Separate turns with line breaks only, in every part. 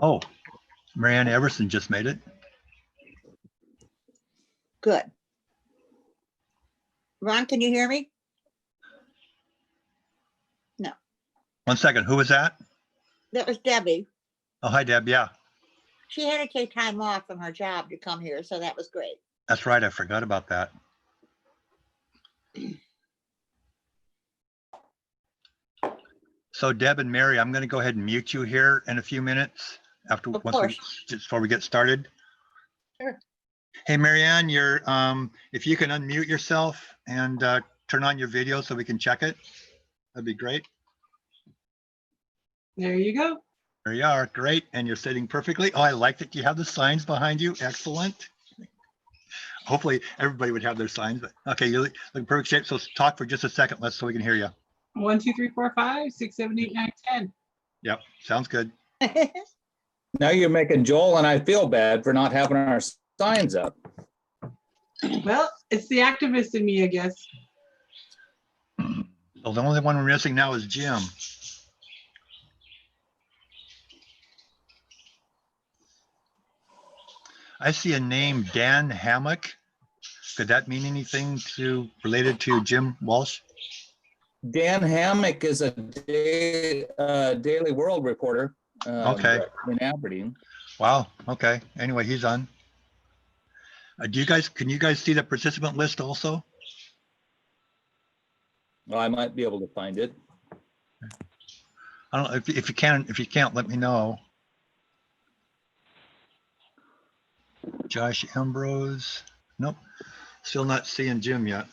Oh, Marianne Everson just made it.
Good. Ron, can you hear me? No.
1 second. Who was that?
That was Debbie.
Oh, hi, Deb. Yeah,
She had to take time off from her job to come here, so that was great.
that's right. I forgot about that. So Deb and Mary, I'm going to go ahead and mute you here in a few minutes
Of course.
Before we get started.
Sure.
Hey, Marianne, if you can unmute yourself and turn on your video so we can check it, that'd be great.
There you go.
There you are. Great. And you're sitting perfectly. Oh, I like that you have the signs behind you. Excellent. Hopefully everybody would have their signs, but okay, you look in perfect shape. So talk for just a second, so we can hear you.
1, 2, 3, 4, 5, 6, 7, 8, 9, 10.
Yep. Sounds good.
Now you're making Joel and I feel bad for not having our signs up.
Well, it's the activist in me, I guess.
So the only one we're missing now is Jim. I see a name, Dan Hammock. Could that mean anything related to Jim Walsh?
Dan Hammock is a Daily World reporter.
Okay.
In Aberdeen.
Wow. Okay. Anyway, he's on. Can you guys see the participant list also?
Well, I might be able to find it.
I don't know if you can. If you can't, let me know. Josh Ambrose. Nope. Still not seeing Jim yet.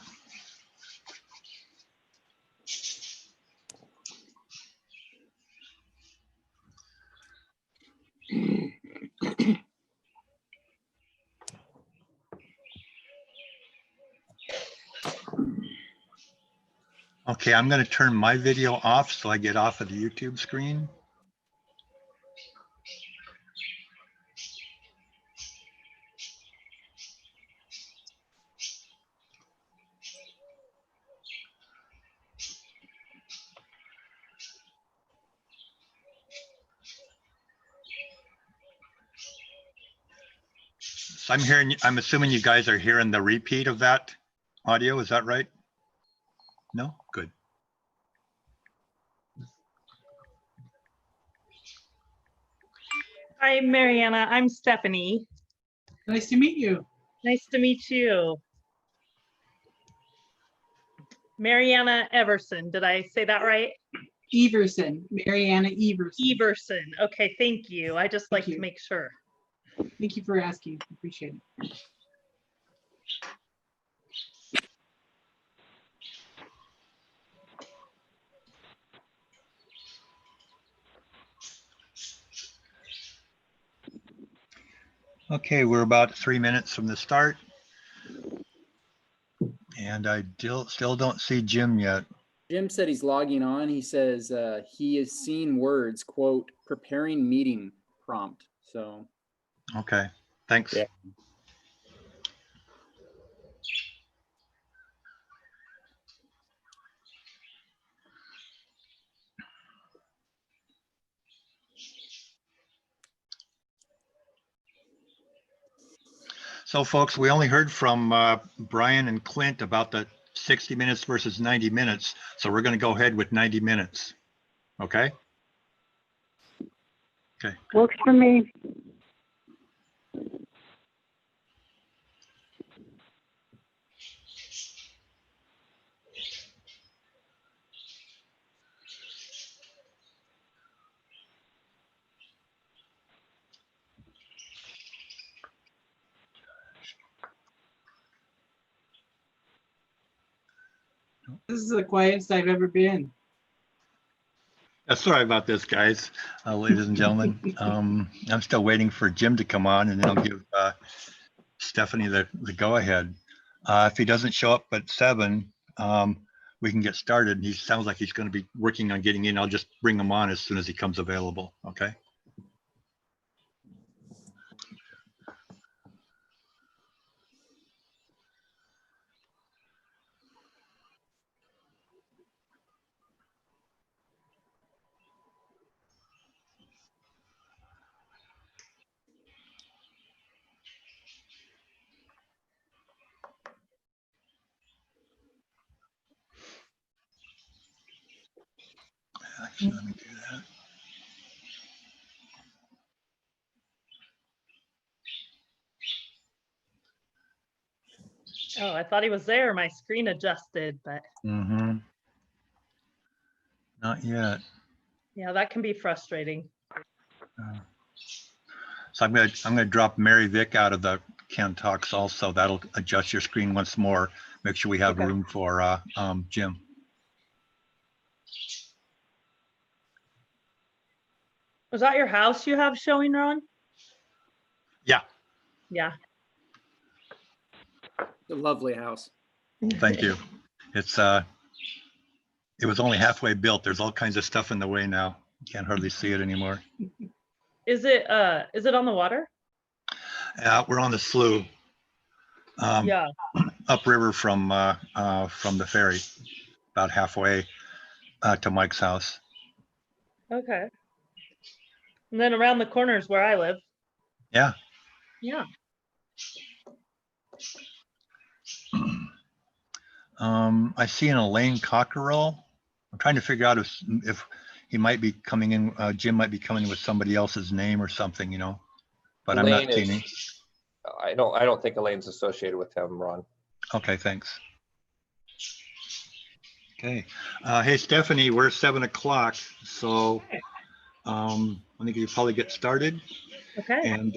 Okay, I'm going to turn my video off so I get off of the YouTube screen. So I'm assuming you guys are hearing the repeat of that audio. Is that right? No? Good.
Hi, Mariana. I'm Stephanie.
Nice to meet you.
Nice to meet you. Mariana Everson. Did I say that right?
Everson, Mariana Everson.
Everson. Okay, thank you. I just like
Thank
to
you.
make sure.
Thank you for asking. Appreciate it.
Okay, we're about 3 minutes from the start. And I still don't see Jim yet.
Jim said he's logging on. He says he has seen words, quote, preparing meeting prompt. So.
Okay, thanks.
Yeah.
So folks, we only heard from Brian and Clint about the 60 minutes versus 90 minutes. So we're going to go ahead with 90 minutes. Okay? Okay.
Works for me.
This is the quietest I've ever been.
Sorry about this, guys, ladies and gentlemen. I'm still waiting for Jim to come on, and then I'll give Stephanie the go-ahead. If he doesn't show up at 7, we can get started. He sounds like he's going to be working on getting in. I'll just bring him on as soon as he comes available. Okay. Let me do that.
Oh, I thought he was there. My screen adjusted, but
Mm-hmm. Not yet.
yeah, that can be frustrating.
So I'm gonna drop Mary Vic out of the Can Talks also. That'll adjust your screen once more. Make sure we have
Okay.
room for Jim.
Was that your house you have showing, Ron?
Yeah,
Yeah.
The lovely house.
thank you. It's it was only halfway built. There's all kinds of stuff in the way now. Can't hardly see it anymore.
Is it on the water?
We're on the slough.
Yeah.
Upriver from the ferry, about halfway to Mike's house.
Okay. And then around the corner is where I live.
Yeah.
Yeah.
I see an Elaine Cockerell. I'm trying to figure out if he might be coming in. Jim might be coming in with somebody else's name or something, But I'm
Elaine
not seeing him.
is, I don't think Elaine's associated with him, Ron.
Okay, thanks. Okay. Hey, Stephanie, we're 7 o'clock, so I think you probably get started.
Okay.
And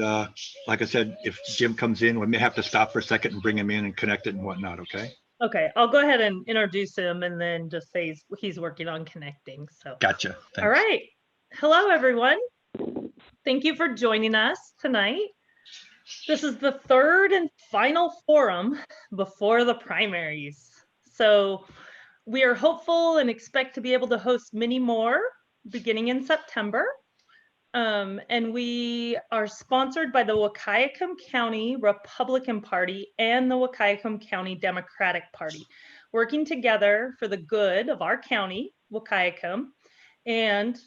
like I said, if Jim comes in, we may have to stop for a second and bring him in and connect it and whatnot, okay?
Okay. I'll go ahead and introduce him and then just say he's working on connecting. So.
Gotcha. Thanks.
All right. Hello, everyone. Thank you for joining us tonight. This is the third and final forum before the primaries. So we are hopeful and expect to be able to host many more beginning in September. And we are sponsored by the Wahkiakum County Republican Party and the Wahkiakum County Democratic Party, working together for the good of our county, Wahkiakum, and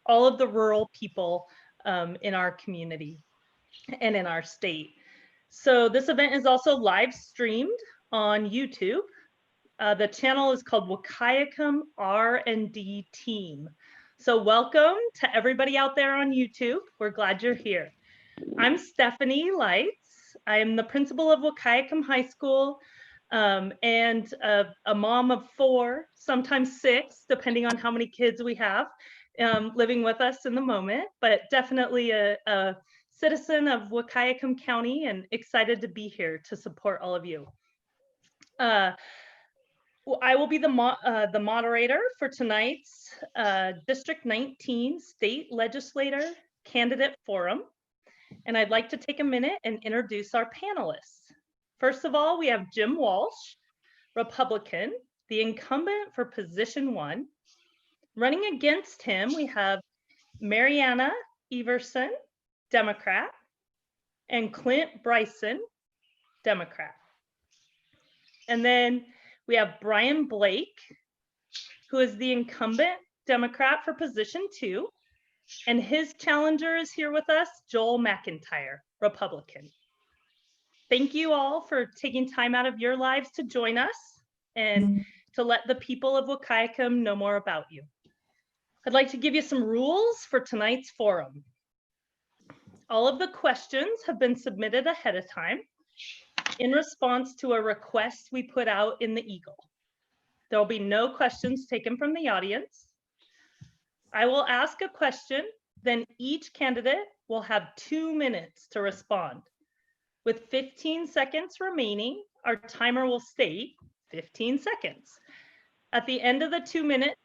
all of the rural people in our community and in our state. So this event is also live streamed on YouTube. The channel is called Wahkiakum R&D Team. So welcome to everybody out there on YouTube. We're glad you're here. I'm Stephanie Lights. I am the principal of Wahkiakum High School and a mom of 4, sometimes 6, depending on how many kids we have living with us in the moment, but definitely a citizen of Wahkiakum County and excited to be here to support all of you. I will be the moderator for tonight's District 19 State Legislator Candidate Forum. And I'd like to take a minute and introduce our panelists. First of all, we have Jim Walsh, Republican, the incumbent for position 1. Running against him, we have Mariana Everson, Democrat, and Clint Bryson, Democrat. And then we have Brian Blake, who is the incumbent Democrat for position 2. And his challenger is here with us, Joel McIntyre, Republican. Thank you all for taking time out of your lives to join us and to let the people of Wahkiakum know more about you. I'd like to give you some rules for tonight's forum. All of the questions have been submitted ahead of time in response to a request we put out in the Eagle. There will be no questions taken from the audience. I will ask a question, then each candidate will have 2 minutes to respond. With 15 seconds remaining, our timer will state 15 seconds. At the end of the 2 minutes,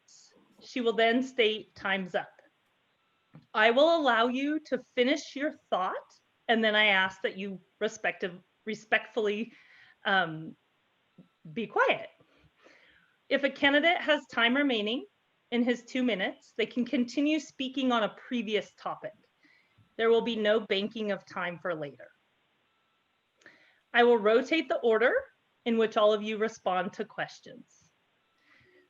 she will then state time's up. I will allow you to finish your thought, and then I ask that you respectfully be quiet. If a candidate has time remaining in his 2 minutes, they can continue speaking on a previous topic. There will be no banking of time for later. I will rotate the order in which all of you respond to questions.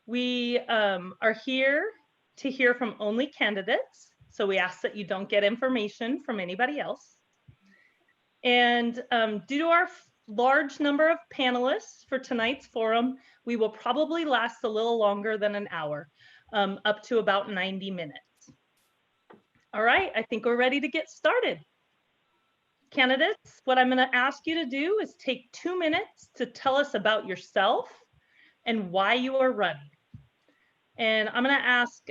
We are here to hear from only candidates, so we ask that you don't get information from anybody else. And due to our large number of panelists for tonight's forum. We will probably last a little longer than an hour, up to about 90 minutes. All right, I think we're ready to get started. Candidates, what I'm going to ask you to do is take 2 minutes to tell us about yourself and why you are running. And I'm going to ask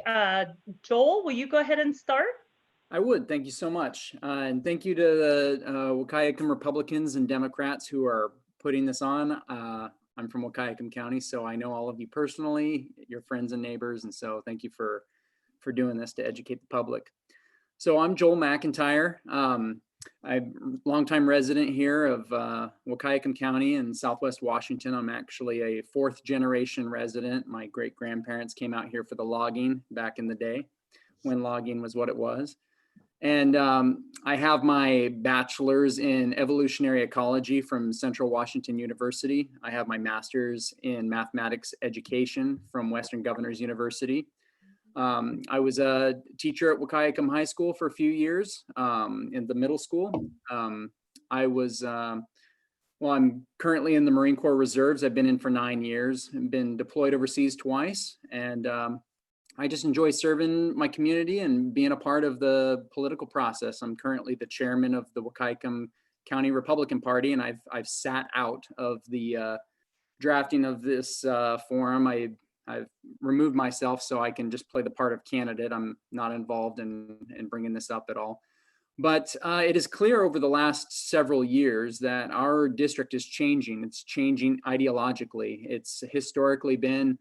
Joel, will you go ahead and start?
I would. Thank you so much. And thank you to the Wahkiakum Republicans and Democrats who are putting this on. I'm from Wahkiakum County, so I know all of you personally, your friends and neighbors. And so thank you for doing this to educate the public. So I'm Joel McIntyre. I'm a longtime resident here of Wahkiakum County in Southwest Washington. I'm actually a 4th generation resident. My great grandparents came out here for the logging back in the day when logging was what it was. And I have my bachelor's in evolutionary ecology from Central Washington University. I have my master's in mathematics education from Western Governors University. I was a teacher at Wahkiakum High School for a few years in the middle school. I'm currently in the Marine Corps Reserves. I've been in for 9 years and been deployed overseas twice. And I just enjoy serving my community and being a part of the political process. I'm currently the chairman of the Wahkiakum County Republican Party, and I've sat out of the drafting of this forum. I've removed myself so I can just play the part of candidate. I'm not involved in bringing this up at all. But it is clear over the last several years that our district is changing. It's changing ideologically. It's historically been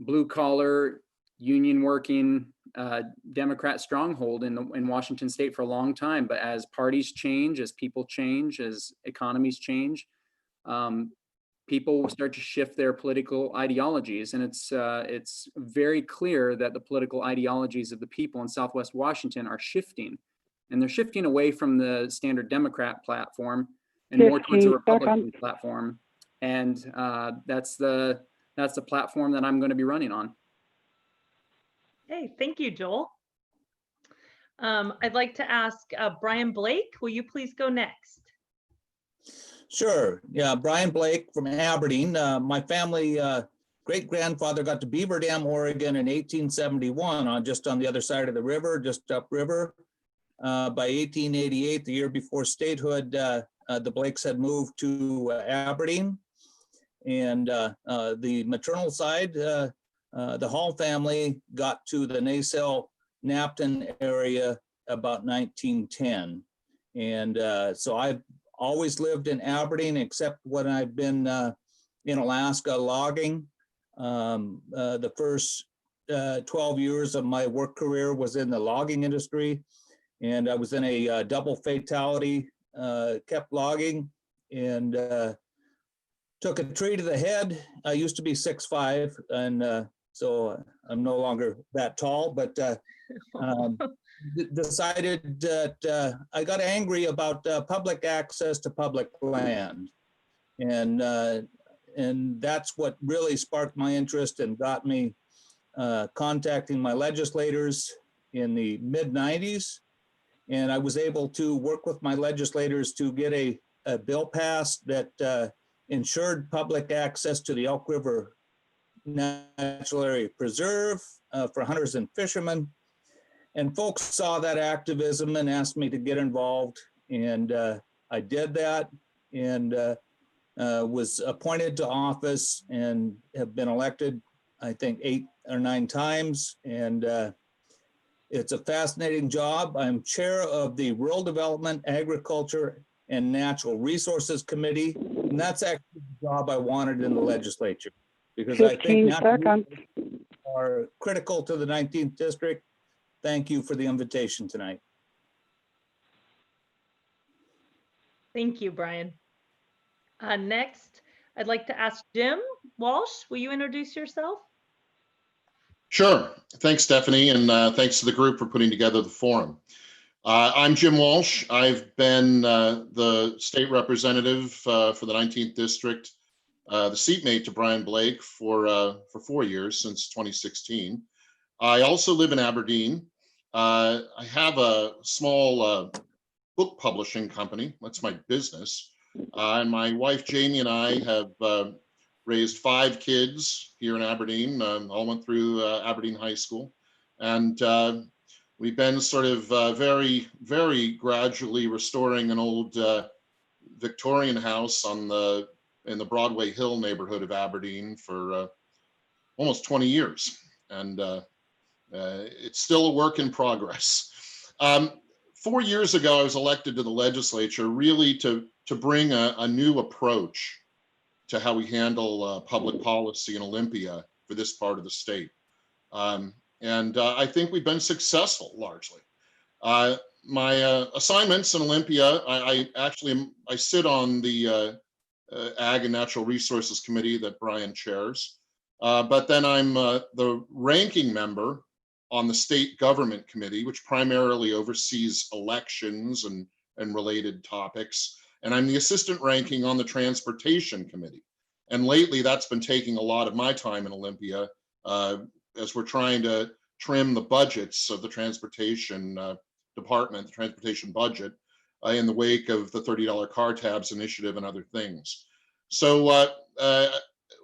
blue collar, union working Democrat stronghold in Washington state for a long time. But as parties change, as people change, as economies change, people start to shift their political ideologies. And it's very clear that the political ideologies of the people in Southwest Washington are shifting. And they're shifting away from the standard Democrat platform and more towards a Republican platform. And that's the platform that I'm going to be running on.
Hey, thank you, Joel. I'd like to ask Brian Blake, will you please go next?
Sure. Yeah, Brian Blake from Aberdeen. My family great-grandfather got to Beaver Dam, Oregon in 1871, just on the other side of the river, just upriver. By 1888, the year before statehood, the Blakes had moved to Aberdeen. And the maternal side, the Hall family got to the Nacelle Napton area about 1910. And so I've always lived in Aberdeen, except when I've been in Alaska logging. The first 12 years of my work career was in the logging industry. And I was in a double fatality, kept logging, and took a tree to the head. I used to be 6'5", and so I'm no longer that tall, but decided that I got angry about public access to public land. And that's what really sparked my interest and got me contacting my legislators in the mid-90s. And I was able to work with my legislators to get a bill passed that ensured public access to the Elk River Natural Area Preserve for hunters and fishermen. And folks saw that activism and asked me to get involved. And I did that and was appointed to office and have been elected, I think, 8 or 9 times. And it's a fascinating job. I'm chair of the Rural Development, Agriculture, and Natural Resources Committee. And that's actually the job I wanted in the legislature, because I think natural resources are critical to the 19th district. Thank you for the invitation tonight.
Thank you, Brian. Next, I'd like to ask Jim Walsh. Will you introduce yourself?
Sure. Thanks, Stephanie, and thanks to the group for putting together the forum. I'm Jim Walsh. I've been the state representative for the 19th district, the seatmate to Brian Blake for 4 years, since 2016. I also live in Aberdeen. I have a small book publishing company. That's my business. And my wife Jamie and I have raised 5 kids here in Aberdeen. All went through Aberdeen High School, and we've been sort of very, very gradually restoring an old Victorian house in the Broadway Hill neighborhood of Aberdeen for almost 20 years, and it's still a work in progress. 4 years ago, I was elected to the legislature really to bring a new approach to how we handle public policy in Olympia for this part of the state. And I think we've been successful largely. My assignments in Olympia, I sit on the Ag and Natural Resources Committee that Brian chairs, but then I'm the ranking member on the State Government Committee, which primarily oversees elections and related topics. And I'm the assistant ranking on the Transportation Committee. And lately that's been taking a lot of my time in Olympia as we're trying to trim the budgets of the transportation department, the transportation budget, in the wake of the $30 car tabs initiative and other things. So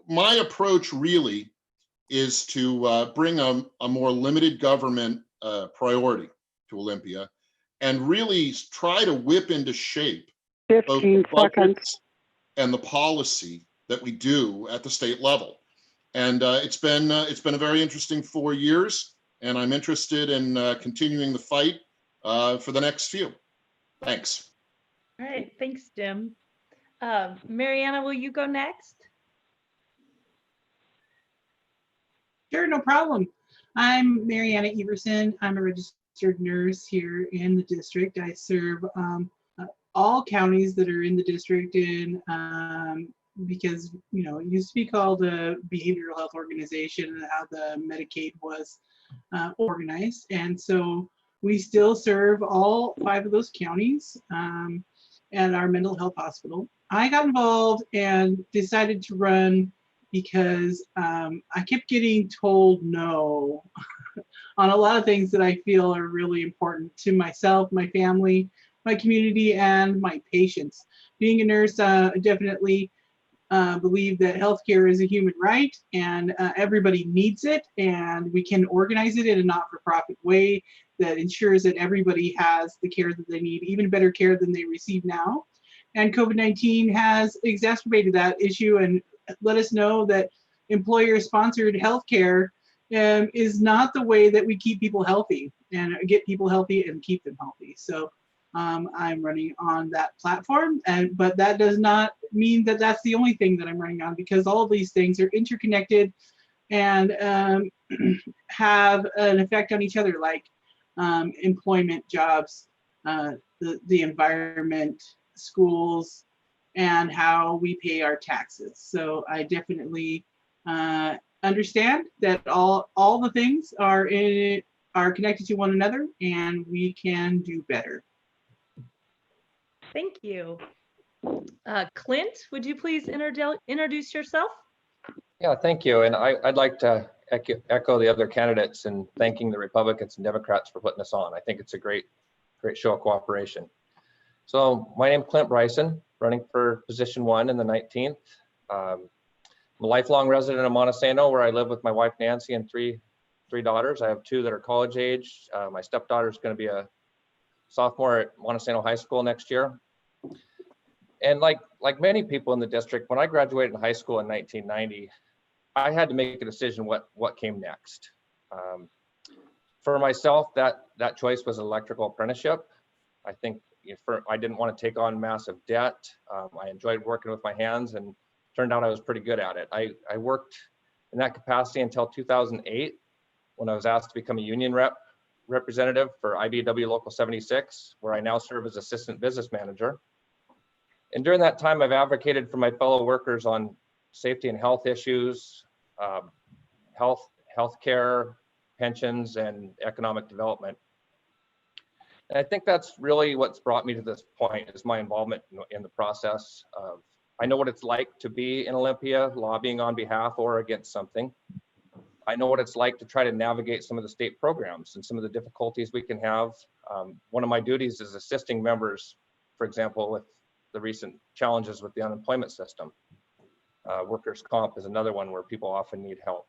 my approach really is to bring a more limited government priority to Olympia and really try to whip into shape both the budgets and the policy that we do at the state level. And it's been a very interesting 4 years, and I'm interested in continuing the fight for the next few. Thanks.
All right, thanks, Jim. Mariana, will you go next?
Sure, no problem. I'm Mariana Everson. I'm a registered nurse here in the district. I serve all counties that are in the district, and because it used to be called a behavioral health organization, and how the Medicaid was organized, and so we still serve all 5 of those counties at our mental health hospital. I got involved and decided to run because I kept getting told no on a lot of things that I feel are really important to myself, my family, my community, and my patients. Being a nurse, I definitely believe that healthcare is a human right, and everybody needs it, and we can organize it in a not-for-profit way that ensures that everybody has the care that they need, even better care than they receive now. And COVID-19 has exacerbated that issue and let us know that employer-sponsored healthcare is not the way that we keep people healthy and get people healthy and keep them healthy. So I'm running on that platform, but that does not mean that that's the only thing that I'm running on, because all of these things are interconnected and have an effect on each other, like employment, jobs, the environment, schools, and how we pay our taxes. So I definitely understand that all the things are connected to one another, and we can do better.
Thank you. Clint, would you please introduce yourself?
Yeah, thank you. And I'd like to echo the other candidates in thanking the Republicans and Democrats for putting this on. I think it's a great show of cooperation. So my name's Clint Bryson, running for position 1 in the 19th. I'm a lifelong resident of Montesano, where I live with my wife Nancy and three daughters. I have 2 that are college age. My stepdaughter is going to be a sophomore at Montesano High School next year. And like many people in the district, when I graduated in high school in 1990, I had to make a decision what came next. For myself, that choice was electrical apprenticeship. I think I didn't want to take on massive debt. I enjoyed working with my hands, and turned out I was pretty good at it. I worked in that capacity until 2008, when I was asked to become a union representative for IBEW Local 76, where I now serve as assistant business manager. And during that time, I've advocated for my fellow workers on safety and health issues, healthcare, pensions, and economic development. And I think that's really what's brought me to this point, is my involvement in the process of, I know what it's like to be in Olympia, lobbying on behalf or against something. I know what it's like to try to navigate some of the state programs and some of the difficulties we can have. One of my duties is assisting members, for example, with the recent challenges with the unemployment system. Workers' comp is another one where people often need help.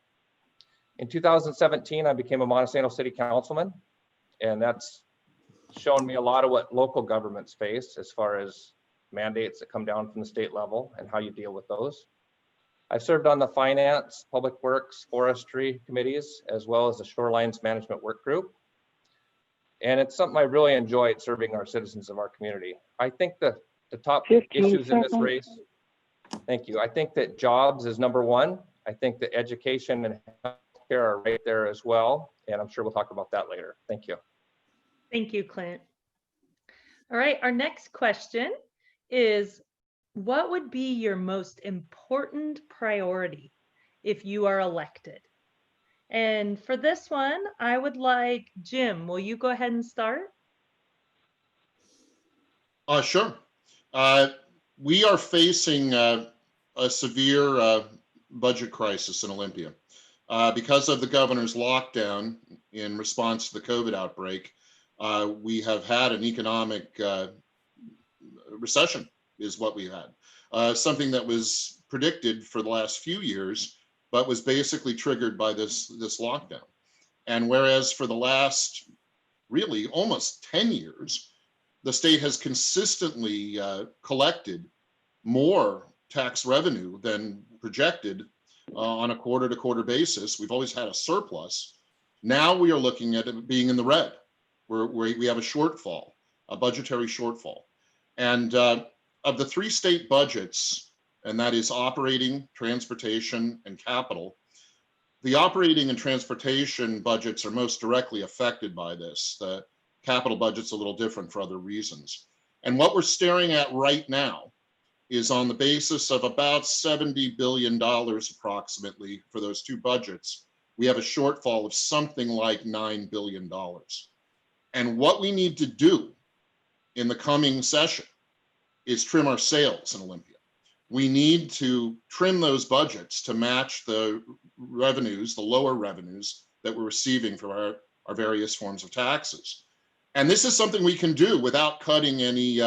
In 2017, I became a Montesano City Councilman, and that's shown me a lot of what local governments face as far as mandates that come down from the state level and how you deal with those. I've served on the finance, public works, forestry committees, as well as the shorelines management work group. And it's something I really enjoyed, serving our citizens of our community. I think the top issues in this race, thank you. I think that jobs is number one. I think that education and healthcare are right there as well. And I'm sure we'll talk about that later. Thank you.
Thank you, Clint. All right, our next question is, what would be your most important priority if you are elected? And for this one, I would like Jim, will you go ahead and start?
Sure. We are facing a severe budget crisis in Olympia. Because of the governor's lockdown in response to the COVID outbreak, we have had an economic recession is what we had. Something that was predicted for the last few years, but was basically triggered by this lockdown. And whereas for the last really almost 10 years, the state has consistently collected more tax revenue than projected on a quarter-to-quarter basis. We've always had a surplus. Now we are looking at it being in the red, where we have a shortfall, a budgetary shortfall. And of the three state budgets, and that is operating, transportation, and capital, the operating and transportation budgets are most directly affected by this. The capital budget's a little different for other reasons. And what we're staring at right now is on the basis of about $70 billion approximately for those two budgets, we have a shortfall of something like $9 billion. And what we need to do in the coming session is trim our sails in Olympia. We need to trim those budgets to match the revenues, the lower revenues that we're receiving from our various forms of taxes. And this is something we can do without cutting any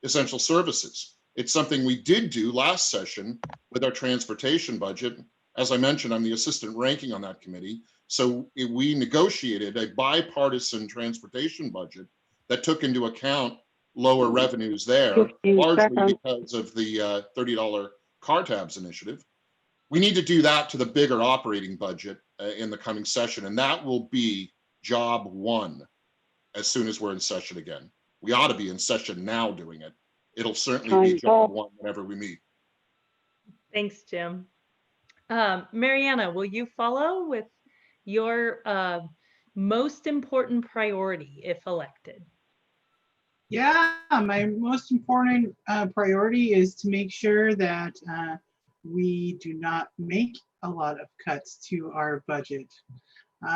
essential services. It's something we did do last session with our transportation budget. As I mentioned, I'm the assistant ranking on that committee. So we negotiated a bipartisan transportation budget that took into account lower revenues there, largely because of the $30 car tabs initiative. We need to do that to the bigger operating budget in the coming session, and that will be job one as soon as we're in session again. We ought to be in session now doing it. It'll certainly be job one whenever we meet.
Thanks, Jim. Mariana, will you follow with your most important priority if elected?
Yeah, my most important priority is to make sure that we do not make a lot of cuts to our budget.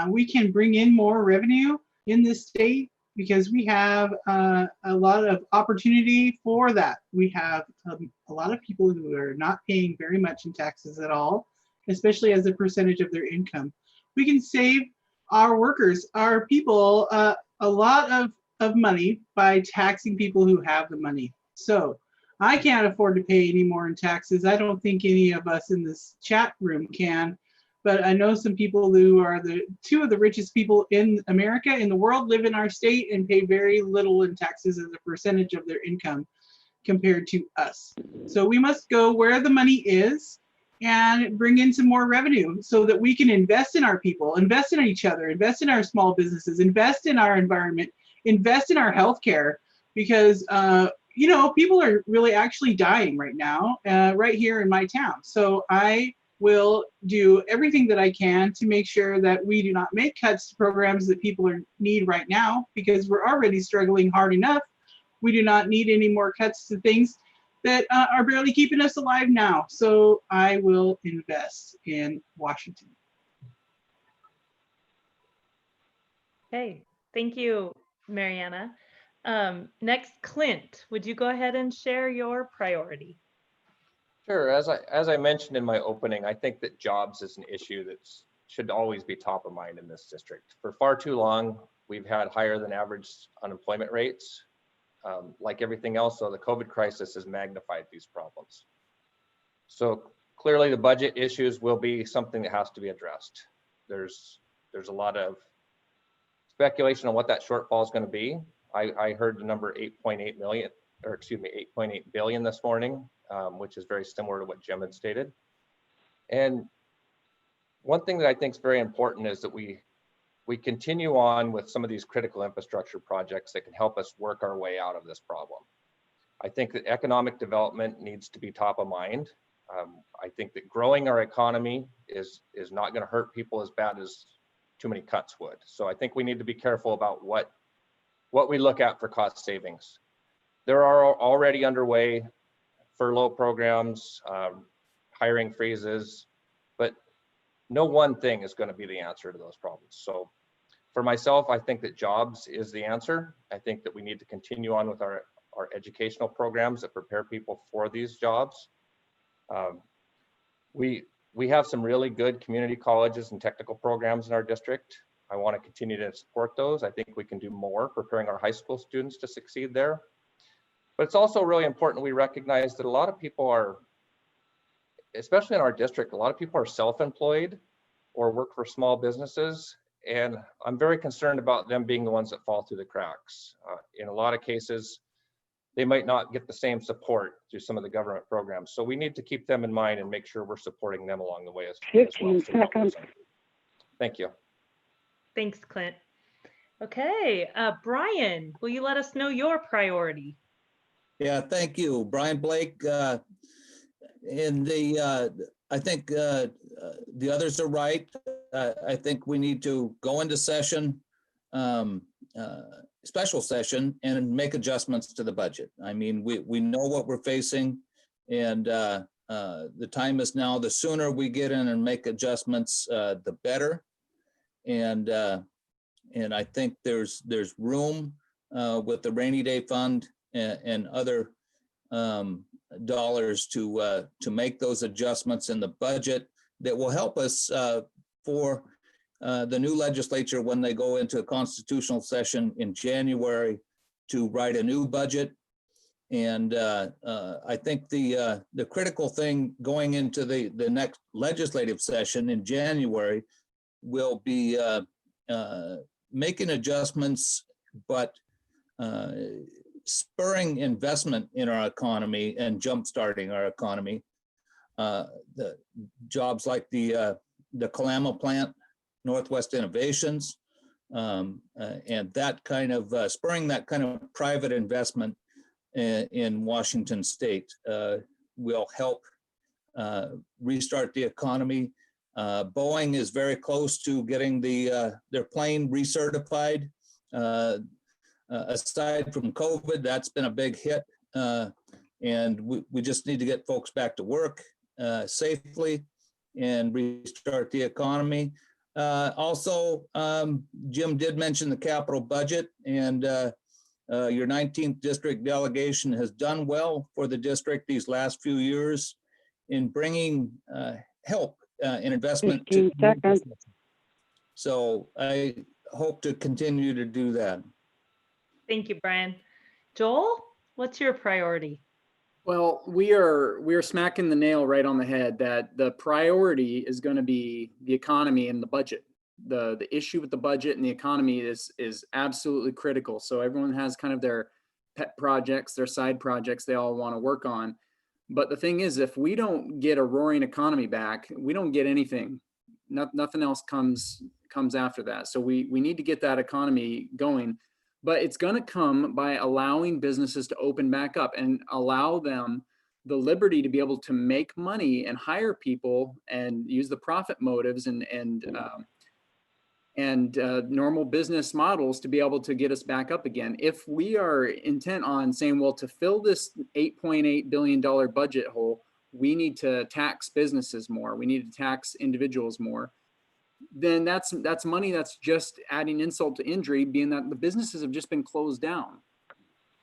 We can bring in more revenue in this state because we have a lot of opportunity for that. We have a lot of people who are not paying very much in taxes at all, especially as a percentage of their income. We can save our workers, our people, a lot of money by taxing people who have the money. So I can't afford to pay any more in taxes. I don't think any of us in this chat room can, but I know some people who are the two of the richest people in America, in the world, live in our state and pay very little in taxes as a percentage of their income compared to us. So we must go where the money is and bring in some more revenue so that we can invest in our people, invest in each other, invest in our small businesses, invest in our environment, invest in our healthcare, because you know, people are really actually dying right now, right here in my town. So I will do everything that I can to make sure that we do not make cuts to programs that people need right now, because we're already struggling hard enough. We do not need any more cuts to things that are barely keeping us alive now. So I will invest in Washington.
Okay, thank you, Mariana. Next, Clint, would you go ahead and share your priority?
Sure. As I mentioned in my opening, I think that jobs is an issue that should always be top of mind in this district. For far too long, we've had higher than average unemployment rates. Like everything else, though, the COVID crisis has magnified these problems. So clearly the budget issues will be something that has to be addressed. There's a lot of speculation on what that shortfall is going to be. I heard the number 8.8 million, or excuse me, 8.8 billion this morning, which is very similar to what Jim had stated. And one thing that I think is very important is that we continue on with some of these critical infrastructure projects that can help us work our way out of this problem. I think that economic development needs to be top of mind. I think that growing our economy is not going to hurt people as bad as too many cuts would. So I think we need to be careful about what we look at for cost savings. There are already underway furlough programs, hiring freezes, but no one thing is going to be the answer to those problems. So for myself, I think that jobs is the answer. I think that we need to continue on with our educational programs that prepare people for these jobs. We have some really good community colleges and technical programs in our district. I want to continue to support those. I think we can do more preparing our high school students to succeed there. But it's also really important we recognize that a lot of people are, especially in our district, a lot of people are self-employed or work for small businesses. And I'm very concerned about them being the ones that fall through the cracks. In a lot of cases, they might not get the same support through some of the government programs. So we need to keep them in mind and make sure we're supporting them along the way as well.
15 seconds.
Thank you.
Thanks, Clint. Okay, Brian, will you let us know your priority?
Yeah, thank you, Brian Blake. I think the others are right. I think we need to go into session, special session, and make adjustments to the budget. I mean, we know what we're facing, and the time is now. The sooner we get in and make adjustments, the better. And I think there's room with the rainy day fund and other dollars to make those adjustments in the budget that will help us for the new legislature when they go into a constitutional session in January to write a new budget. And I think the critical thing going into the next legislative session in January will be making adjustments, but spurring investment in our economy and jumpstarting our economy. The jobs like the Kalama plant, Northwest Innovations, and that kind of spurring that kind of private investment in Washington State will help restart the economy. Boeing is very close to getting their plane recertified. Aside from COVID, that's been a big hit. And we just need to get folks back to work safely and restart the economy. Also, Jim did mention the capital budget, and your 19th district delegation has done well for the district these last few years in bringing help in investment.
15 seconds.
So I hope to continue to do that.
Thank you, Brian. Joel, what's your priority?
Well, we are smacking the nail right on the head that the priority is going to be the economy and the budget. The issue with the budget and the economy is absolutely critical. So everyone has kind of their pet projects, their side projects they all want to work on. But the thing is, if we don't get a roaring economy back, we don't get anything. Nothing else comes after that. So we need to get that economy going. But it's going to come by allowing businesses to open back up and allow them the liberty to be able to make money and hire people and use the profit motives and normal business models to be able to get us back up again. If we are intent on saying, well, to fill this $8.8 billion budget hole, we need to tax businesses more, we need to tax individuals more, then that's money that's just adding insult to injury, being that the businesses have just been closed down.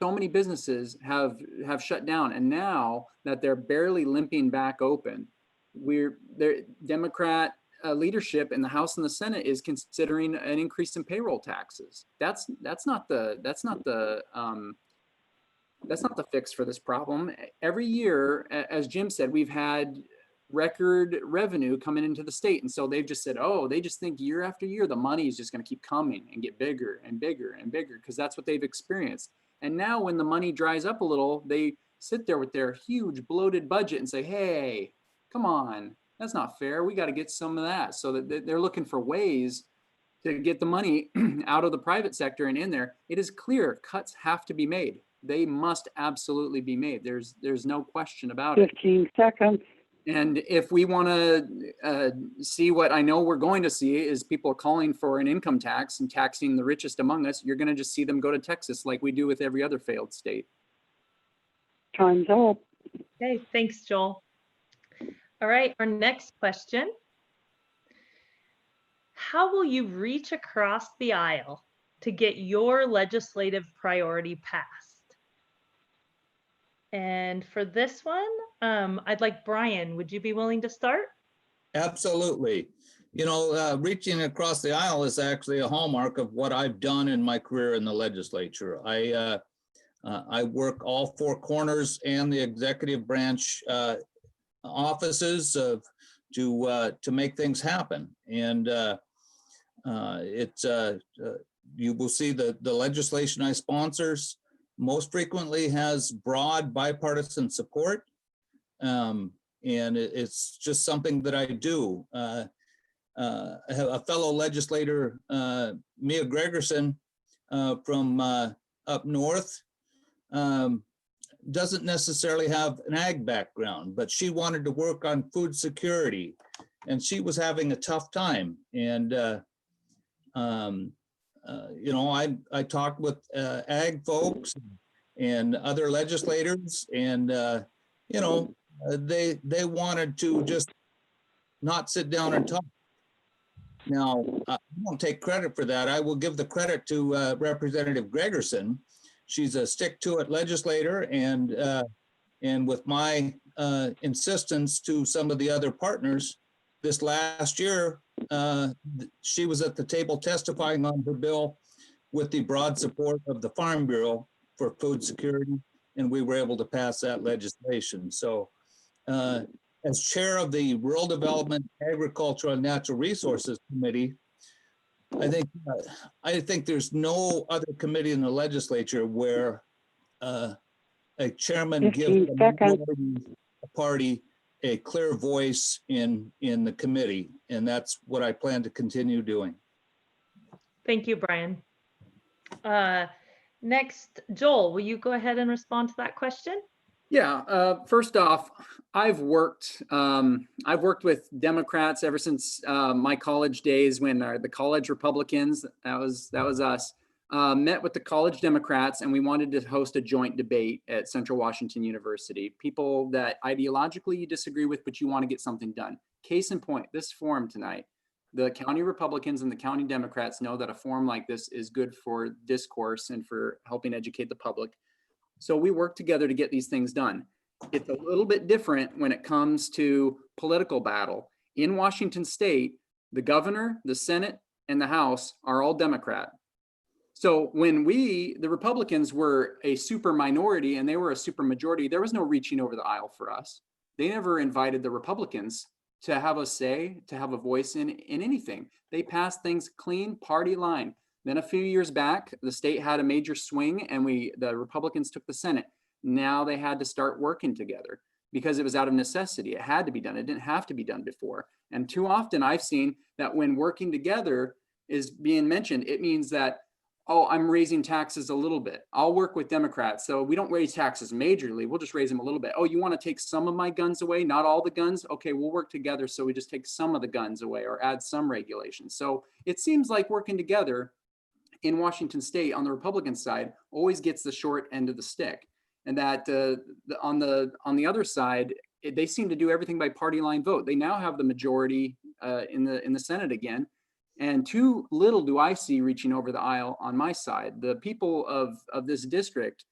So many businesses have shut down, and now that they're barely limping back open, their Democrat leadership in the House and the Senate is considering an increase in payroll taxes. That's not the That's not the fix for this problem. Every year, as Jim said, we've had record revenue coming into the state. And so they've just said, oh, they just think year after year, the money is just going to keep coming and get bigger and bigger and bigger because that's what they've experienced. And now when the money dries up a little, they sit there with their huge bloated budget and say, hey, come on, that's not fair. We got to get some of that. So that they're looking for ways to get the money out of the private sector and in there. It is clear cuts have to be made. They must absolutely be made. There's no question about it.
15 seconds.
And if we want to see what I know we're going to see is people calling for an income tax and taxing the richest among us, you're going to just see them go to Texas like we do with every other failed state.
Time's up.
Okay, thanks, Joel. All right, our next question. How will you reach across the aisle to get your legislative priority passed? And for this one, I'd like Brian, would you be willing to start?
Absolutely. You know, reaching across the aisle is actually a hallmark of what I've done in my career in the legislature. I work all four corners and the executive branch offices to make things happen. And you will see that the legislation I sponsors most frequently has broad bipartisan support. And it's just something that I do. I have a fellow legislator, Mia Gregerson from up north, doesn't necessarily have an ag background, but she wanted to work on food security and she was having a tough time. And, you know, I talked with ag folks and other legislators and, you know, they wanted to just not sit down and talk. Now, I won't take credit for that. I will give the credit to Representative Gregerson. She's a stick-to-it legislator, and with my insistence to some of the other partners, this last year, she was at the table testifying on her bill with the broad support of the Farm Bureau for food security, and we were able to pass that legislation. So as chair of the Rural Development, Agricultural, and Natural Resources Committee, I think there's no other committee in the legislature where a chairman gives a party a clear voice in the committee, and that's what I plan to continue doing.
Thank you, Brian. Next, Joel, will you go ahead and respond to that question?
Yeah, first off, I've worked with Democrats ever since my college days when the college Republicans, that was us, met with the college Democrats, and we wanted to host a joint debate at Central Washington University. People that ideologically you disagree with, but you want to get something done. Case in point, this forum tonight, the county Republicans and the county Democrats know that a forum like this is good for discourse and for helping educate the public. So we work together to get these things done. It's a little bit different when it comes to political battle. In Washington state, the governor, the Senate, and the House are all Democrat. So when the Republicans were a super minority and they were a super majority, there was no reaching over the aisle for us. They never invited the Republicans to have a say, to have a voice in anything. They passed things clean, party line. Then a few years back, the state had a major swing and the Republicans took the Senate. Now they had to start working together because it was out of necessity. It had to be done. It didn't have to be done before. And too often I've seen that when working together is being mentioned, it means that, oh, I'm raising taxes a little bit. I'll work with Democrats. So we don't raise taxes majorly. We'll just raise them a little bit. Oh, you want to take some of my guns away? Not all the guns? Okay, we'll work together. So we just take some of the guns away or add some regulations. So it seems like working together in Washington state on the Republican side always gets the short end of the stick. And that on the other side, they seem to do everything by party line vote. They now have the majority in the Senate again. And too little do I see reaching over the aisle on my side. The people of this district,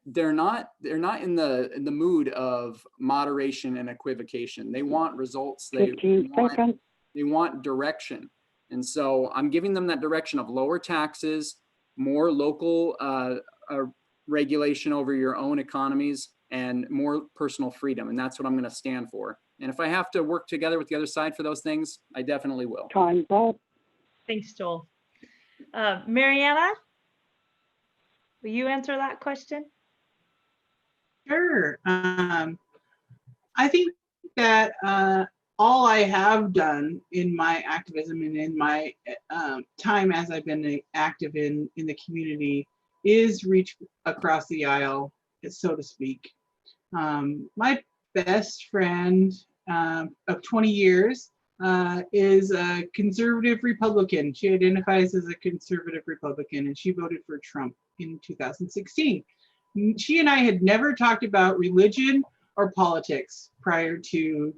they're not in the mood of moderation and equivocation. They want results. They want direction. And so I'm giving them that direction of lower taxes, more local regulation over your own economies and more personal freedom. And that's what I'm going to stand for. And if I have to work together with the other side for those things, I definitely will.
Time's up.
Thanks, Joel. Mariana, will you answer that question?
Sure. I think that all I have done in my activism and in my time as I've been active in the community is reach across the aisle, so to speak. My best friend of 20 years is a conservative Republican. She identifies as a conservative Republican, and she voted for Trump in 2016. She and I had never talked about religion or politics prior to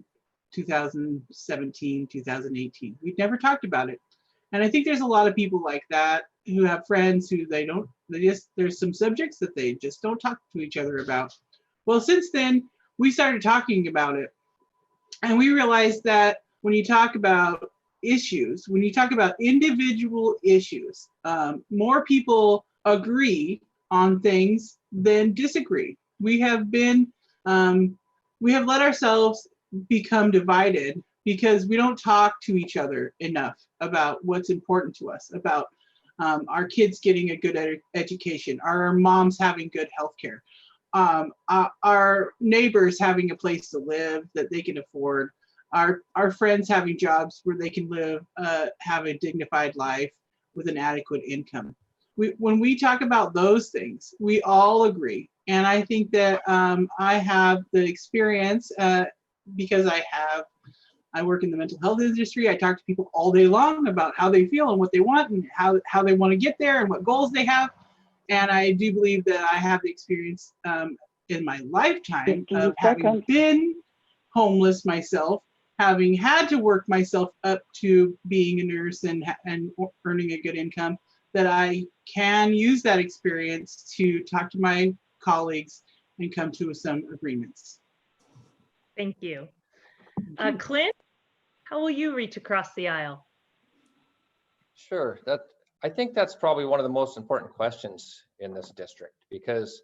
2017, 2018. We'd never talked about it. And I think there's a lot of people like that who have friends who there's some subjects that they just don't talk to each other about. Well, since then, we started talking about it. And we realized that when you talk about issues, when you talk about individual issues, more people agree on things than disagree. We have let ourselves become divided because we don't talk to each other enough about what's important to us, about our kids getting a good education, our moms having good health care, our neighbors having a place to live that they can afford, our friends having jobs where they can live, have a dignified life with an adequate income. When we talk about those things, we all agree. And I think that I have the experience because I work in the mental health industry. I talk to people all day long about how they feel and what they want and how they want to get there and what goals they have. And I do believe that I have the experience in my lifetime of having been homeless myself, having had to work myself up to being a nurse and earning a good income, that I can use that experience to talk to my colleagues and come to some agreements.
Thank you. Clint, how will you reach across the aisle?
Sure. I think that's probably one of the most important questions in this district, because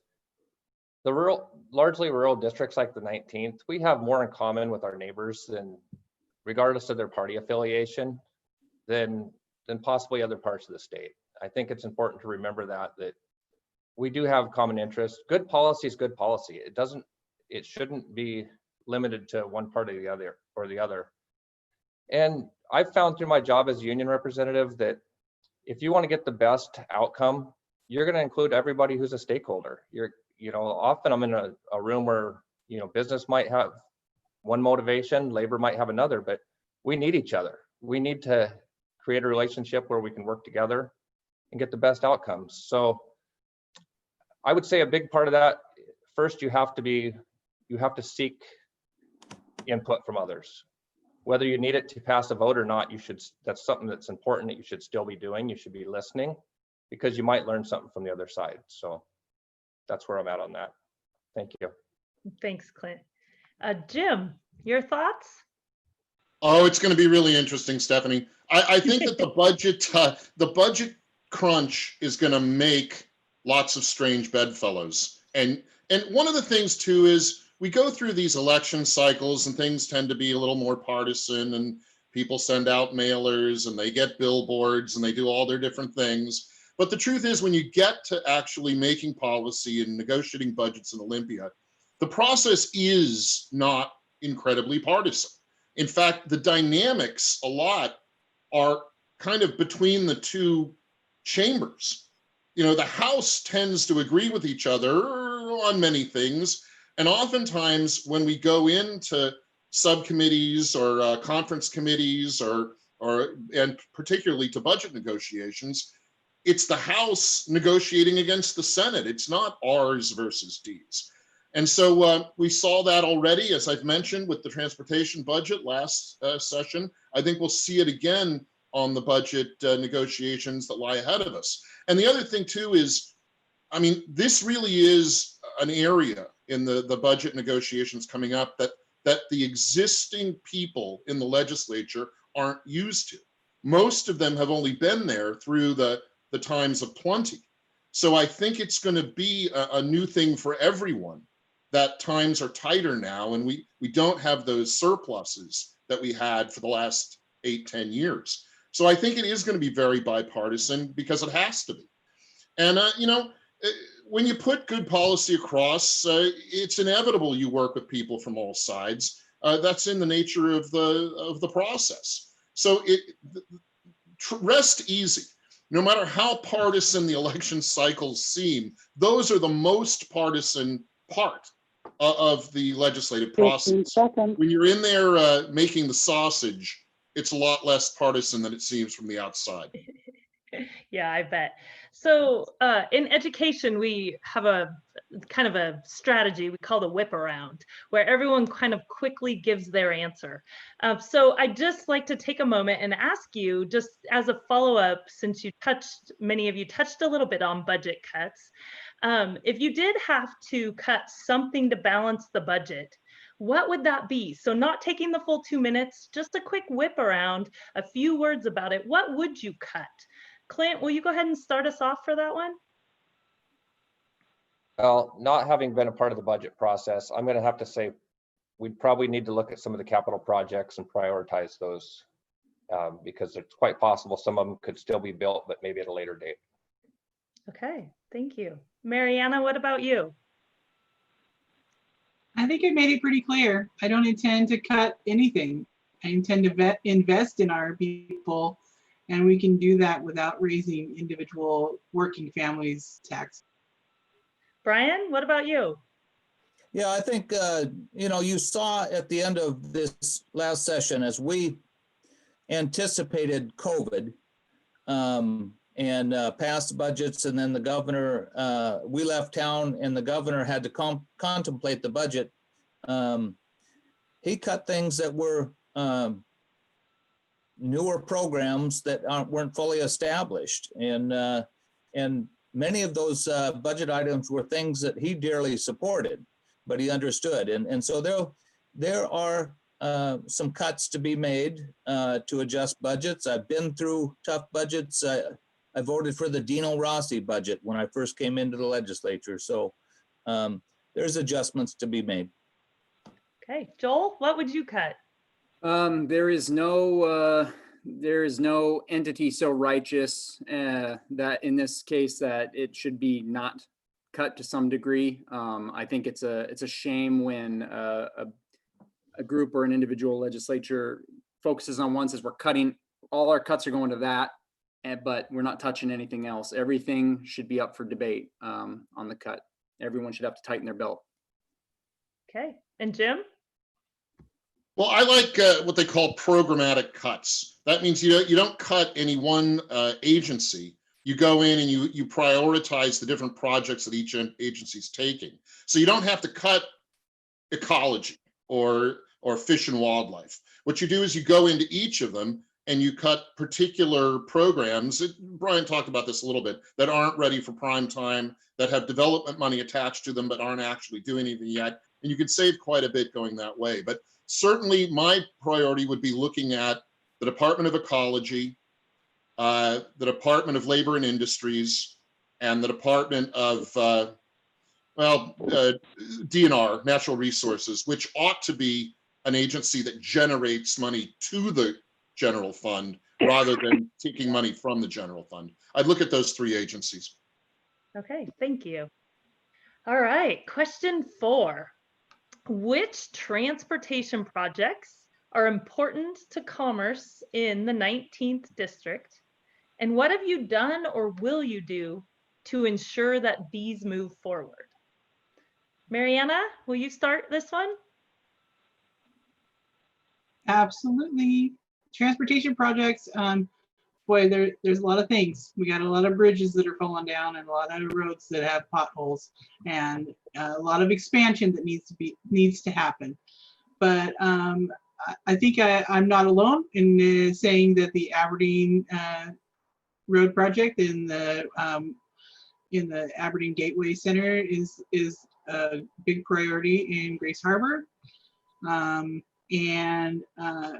the largely rural districts like the 19th, we have more in common with our neighbors than, regardless of their party affiliation, than possibly other parts of the state. I think it's important to remember that we do have common interests. Good policy is good policy. It shouldn't be limited to one part or the other. And I've found through my job as union representative that if you want to get the best outcome, you're going to include everybody who's a stakeholder. Often I'm in a room where, business might have one motivation, labor might have another, but we need each other. We need to create a relationship where we can work together and get the best outcomes. So I would say a big part of that, first, you have to seek input from others. Whether you need it to pass a vote or not, that's something that's important that you should still be doing. You should be listening, because you might learn something from the other side. So that's where I'm at on that. Thank you.
Thanks, Clint. Jim, your thoughts?
Oh, it's going to be really interesting, Stephanie. I think that the budget crunch is going to make lots of strange bedfellows. And one of the things too is we go through these election cycles and things tend to be a little more partisan, and people send out mailers and they get billboards and they do all their different things. But the truth is, when you get to actually making policy and negotiating budgets in Olympia, the process is not incredibly partisan. In fact, the dynamics a lot are kind of between the two chambers. The House tends to agree with each other on many things. And oftentimes when we go into subcommittees or conference committees and particularly to budget negotiations, it's the House negotiating against the Senate. It's not R's versus D's. And so we saw that already, as I've mentioned, with the transportation budget last session. I think we'll see it again on the budget negotiations that lie ahead of us. And the other thing too is, this really is an area in the budget negotiations coming up that the existing people in the legislature aren't used to. Most of them have only been there through the times of plenty. So I think it's going to be a new thing for everyone, that times are tighter now, and we don't have those surpluses that we had for the last 8-10 years. So I think it is going to be very bipartisan because it has to be. And when you put good policy across, it's inevitable you work with people from all sides. That's in the nature of the process. So rest easy. No matter how partisan the election cycles seem, those are the most partisan part of the legislative
15
process.
seconds.
When you're in there making the sausage, it's a lot less partisan than it seems from the outside.
Yeah, I bet. So in education, we have a kind of a strategy we call the whip around, where everyone kind of quickly gives their answer. So I'd just like to take a moment and ask you, just as a follow-up, since many of you touched a little bit on budget cuts, if you did have to cut something to balance the budget, what would that be? So not taking the full 2 minutes, just a quick whip around, a few words about it. What would you cut? Clint, will you go ahead and start us off for that one?
Well, not having been a part of the budget process, I'm going to have to say we'd probably need to look at some of the capital projects and prioritize those because it's quite possible some of them could still be built, but maybe at a later date.
Okay, thank you. Mariana, what about you?
I think it made it pretty clear. I don't intend to cut anything. I intend to invest in our people, and we can do that without raising individual working families' tax.
Brian, what about you?
Yeah, I think, you saw at the end of this last session, as we anticipated COVID and passed budgets, and then the governor, we left town and the governor had to contemplate the budget. He cut things that were newer programs that weren't fully established. And many of those budget items were things that he dearly supported, but he understood. And so there are some cuts to be made to adjust budgets. I've been through tough budgets. I voted for the Dino Rossi budget when I first came into the legislature. So there's adjustments to be made.
Okay, Joel, what would you cut?
There is no entity so righteous that in this case that it should be not cut to some degree. I think it's a shame when a group or an individual legislature focuses on one, says we're cutting, all our cuts are going to that, but we're not touching anything else. Everything should be up for debate on the cut. Everyone should have to tighten their belt.
Okay, and Jim?
Well, I like what they call programmatic cuts. That means you don't cut any one agency. You go in and you prioritize the different projects that each agency is taking. So you don't have to cut ecology or fish and wildlife. What you do is you go into each of them and you cut particular programs. Brian talked about this a little bit, that aren't ready for prime time, that have development money attached to them, but aren't actually doing anything yet. And you can save quite a bit going that way. But certainly my priority would be looking at the Department of Ecology, the Department of Labor and Industries, and the Department of DNR, Natural Resources, which ought to be an agency that generates money to the general fund rather than taking money from the general fund. I'd look at those three agencies.
Okay, thank you. All right, question 4. Which transportation projects are important to commerce in the 19th district? And what have you done or will you do to ensure that these move forward? Mariana, will you start this one?
Absolutely. Transportation projects, boy, there's a lot of things. We got a lot of bridges that are falling down and a lot of roads that have potholes and a lot of expansion that needs to happen. But I think I'm not alone in saying that the Aberdeen road project in the Aberdeen Gateway Center is a big priority in Grace Harbor. and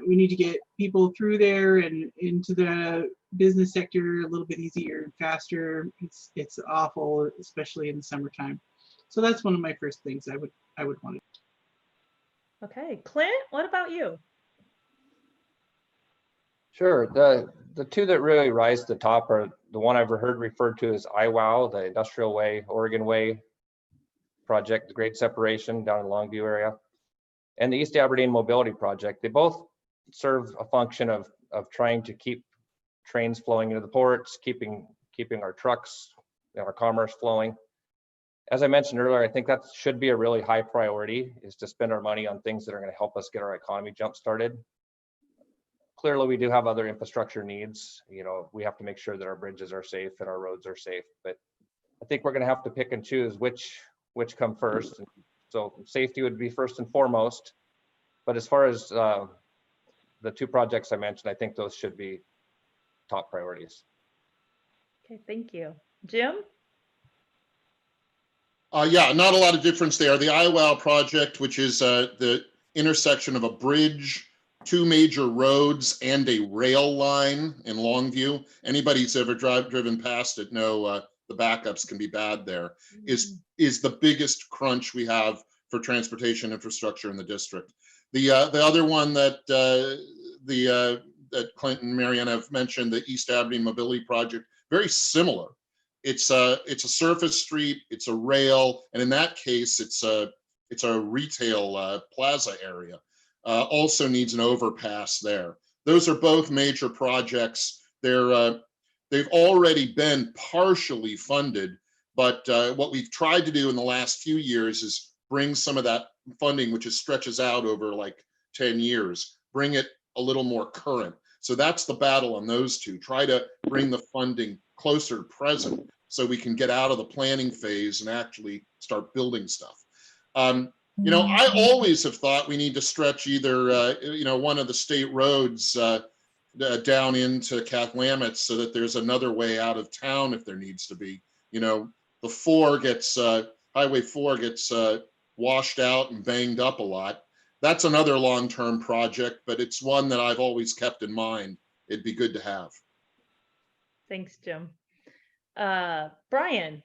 we need to get people through there and into the business sector a little bit easier and faster. It's awful, especially in the summertime. So that's one of my first things I would want to.
Okay, Clint, what about you?
Sure. The two that really rise to the top are the one I've heard referred to as IWOW, the Industrial Way, Oregon Way project, the Great Separation down in Longview area, and the East Aberdeen Mobility Project. They both serve a function of trying to keep trains flowing into the ports, keeping our trucks, our commerce flowing. As I mentioned earlier, I think that should be a really high priority, is to spend our money on things that are going to help us get our economy jump started. Clearly, we do have other infrastructure needs. We have to make sure that our bridges are safe and our roads are safe, but I think we're going to have to pick and choose which come first. And so safety would be first and foremost, but as far as the two projects I mentioned, I think those should be top priorities.
Okay, thank you. Jim?
Yeah, not a lot of difference there. The IWOW project, which is the intersection of a bridge, two major roads, and a rail line in Longview. Anybody who's ever driven past it know the backups can be bad there. Is the biggest crunch we have for transportation infrastructure in the district. The other one that that Clint and Marianne have mentioned, the East Aberdeen Mobility Project, very similar. It's a surface street, it's a rail, and in that case, it's a retail plaza area. Also needs an overpass there. Those are both major projects. They've already been partially funded, but what we've tried to do in the last few years is bring some of that funding, which stretches out over like 10 years, bring it a little more current. So that's the battle on those two. Try to bring the funding closer to present so we can get out of the planning phase and actually start building stuff. I always have thought we need to stretch either, one of the state roads down into Cathlamet so that there's another way out of town if there needs to be. The Highway 4 gets washed out and banged up a lot. That's another long-term project, but it's one that I've always kept in mind. It'd be good to have.
Thanks, Jim. Brian?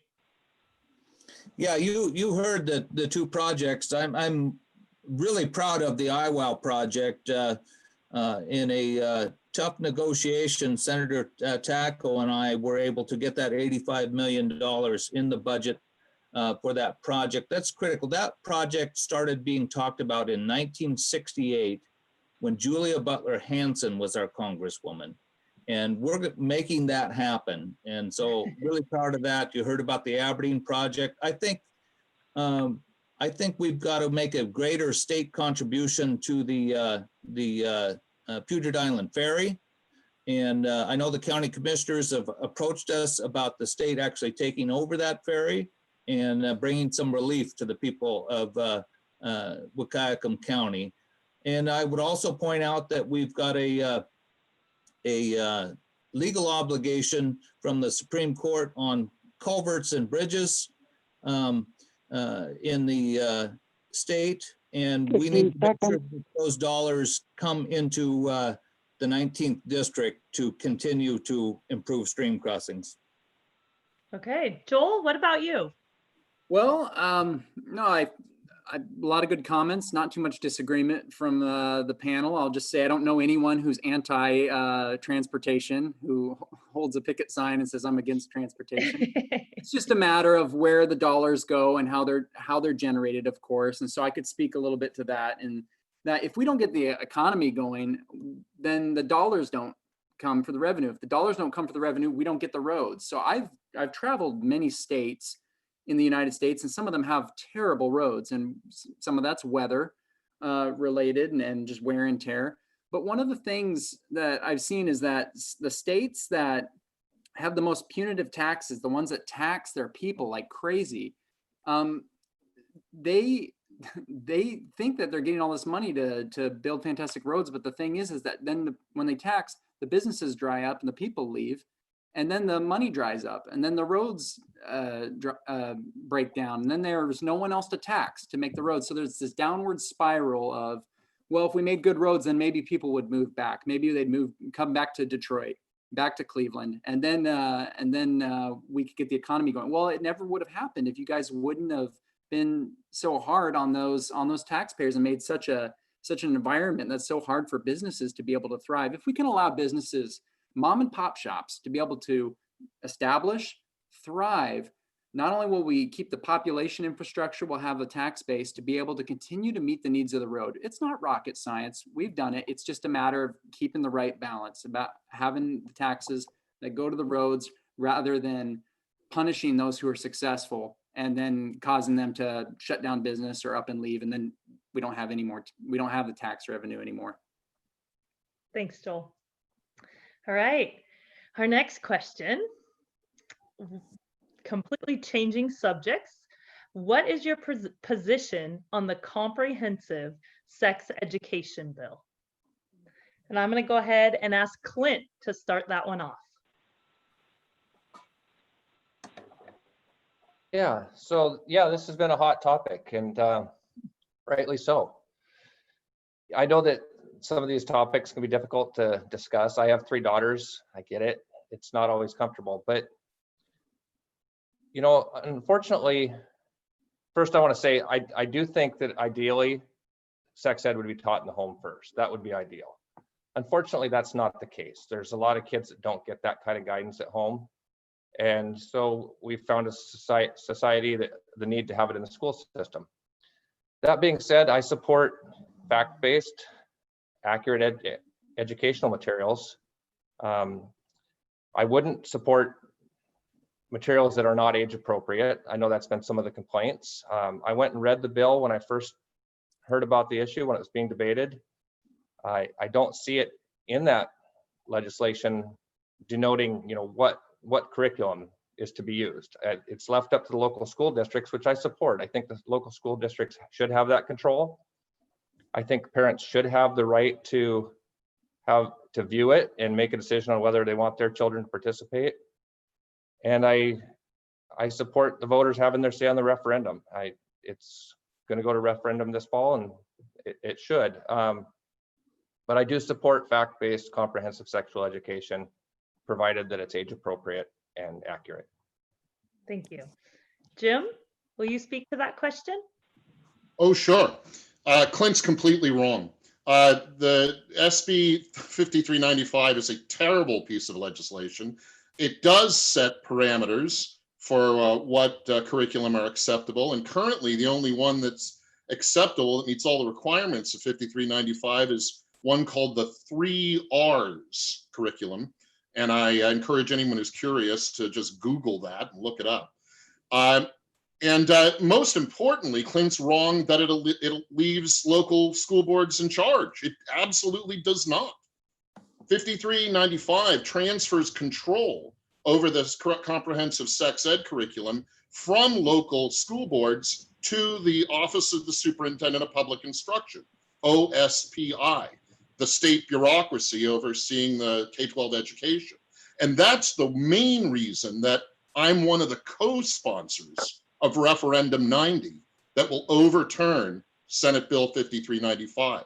Yeah, you heard the two projects. I'm really proud of the IWOW project. In a tough negotiation, Senator Tacko and I were able to get that $85 million in the budget for that project. That's critical. That project started being talked about in 1968 when Julia Butler Hansen was our congresswoman. And we're making that happen. And so really proud of that. You heard about the Aberdeen project. I think we've got to make a greater state contribution to the Puget Island Ferry. And I know the county commissioners have approached us about the state actually taking over that ferry and bringing some relief to the people of Wahkiakum County. And I would also point out that we've got a legal obligation from the Supreme Court on culverts and bridges in the state, and we need to make sure that those dollars come into the 19th district to continue to improve stream crossings.
Okay, Joel, what about you?
Well, no, a lot of good comments, not too much disagreement from the panel. I'll just say I don't know anyone who's anti-transportation, who holds a picket sign and says I'm against transportation. It's just a matter of where the dollars go and how they're generated, of course. And so I could speak a little bit to that, and that if we don't get the economy going, then the dollars don't come for the revenue. If the dollars don't come for the revenue, we don't get the roads. So I've traveled many states in the United States, and some of them have terrible roads, and some of that's weather related and just wear and tear. But one of the things that I've seen is that the states that have the most punitive taxes, the ones that tax their people like crazy, they think that they're getting all this money to build fantastic roads. But the thing is that then when they tax, the businesses dry up and the people leave. And then the money dries up, and then the roads break down, and then there's no one else to tax to make the roads. So there's this downward spiral of Well, if we made good roads, then maybe people would move back. Maybe they'd come back to Detroit, back to Cleveland, and then we could get the economy going. Well, it never would have happened if you guys wouldn't have been so hard on those taxpayers and made such an environment that's so hard for businesses to be able to thrive. If we can allow businesses, mom and pop shops, to be able to establish, thrive, not only will we keep the population infrastructure, we'll have the tax base to be able to continue to meet the needs of the road. It's not rocket science. We've done it. It's just a matter of keeping the right balance, about having the taxes that go to the roads rather than punishing those who are successful and then causing them to shut down business or up and leave. And then we don't have the tax revenue anymore.
Thanks, Joel. All right, our next question, completely changing subjects. What is your position on the comprehensive sex education bill? And I'm going to go ahead and ask Clint to start that one off.
Yeah, so this has been a hot topic, and rightly so. I know that some of these topics can be difficult to discuss. I have 3 daughters. I get it. It's not always comfortable, but unfortunately, first I want to say I do think that ideally sex ed would be taught in the home first. That would be ideal. Unfortunately, that's not the case. There's a lot of kids that don't get that kind of guidance at home. And so we've found a society that the need to have it in the school system. That being said, I support fact-based, accurate educational materials. I wouldn't support materials that are not age appropriate. I know that's been some of the complaints. I went and read the bill when I first heard about the issue, when it was being debated. I don't see it in that legislation denoting, what curriculum is to be used. It's left up to the local school districts, which I support. I think the local school districts should have that control. I think parents should have the right to view it and make a decision on whether they want their children to participate. And I support the voters having their say on the referendum. It's going to go to referendum this fall, and it should. But I do support fact-based comprehensive sexual education, provided that it's age appropriate and accurate. Thank you.
Jim, will you speak to that question?
Oh, sure. Clint's completely wrong. The SB 5395 is a terrible piece of legislation. It does set parameters for what curriculum are acceptable. And currently, the only one that's acceptable that meets all the requirements of 5395 is one called the 3 R's curriculum. And I encourage anyone who's curious to just Google that and look it up. And most importantly, Clint's wrong that it leaves local school boards in charge. It absolutely does not. 5395 transfers control over this comprehensive sex ed curriculum from local school boards to the Office of the Superintendent of Public Instruction, OSPI, the state bureaucracy overseeing the K-12 education. And that's the main reason that I'm one of the co-sponsors of Referendum 90 that will overturn Senate Bill 5395.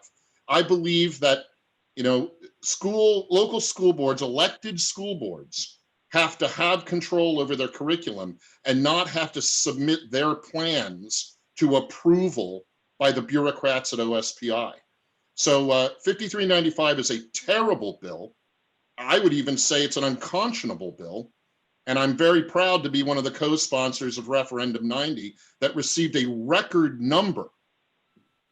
I believe that, local school boards, elected school boards, have to have control over their curriculum and not have to submit their plans to approval by the bureaucrats at OSPI. So 5395 is a terrible bill. I would even say it's an unconscionable bill. And I'm very proud to be one of the co-sponsors of Referendum 90 that received a record number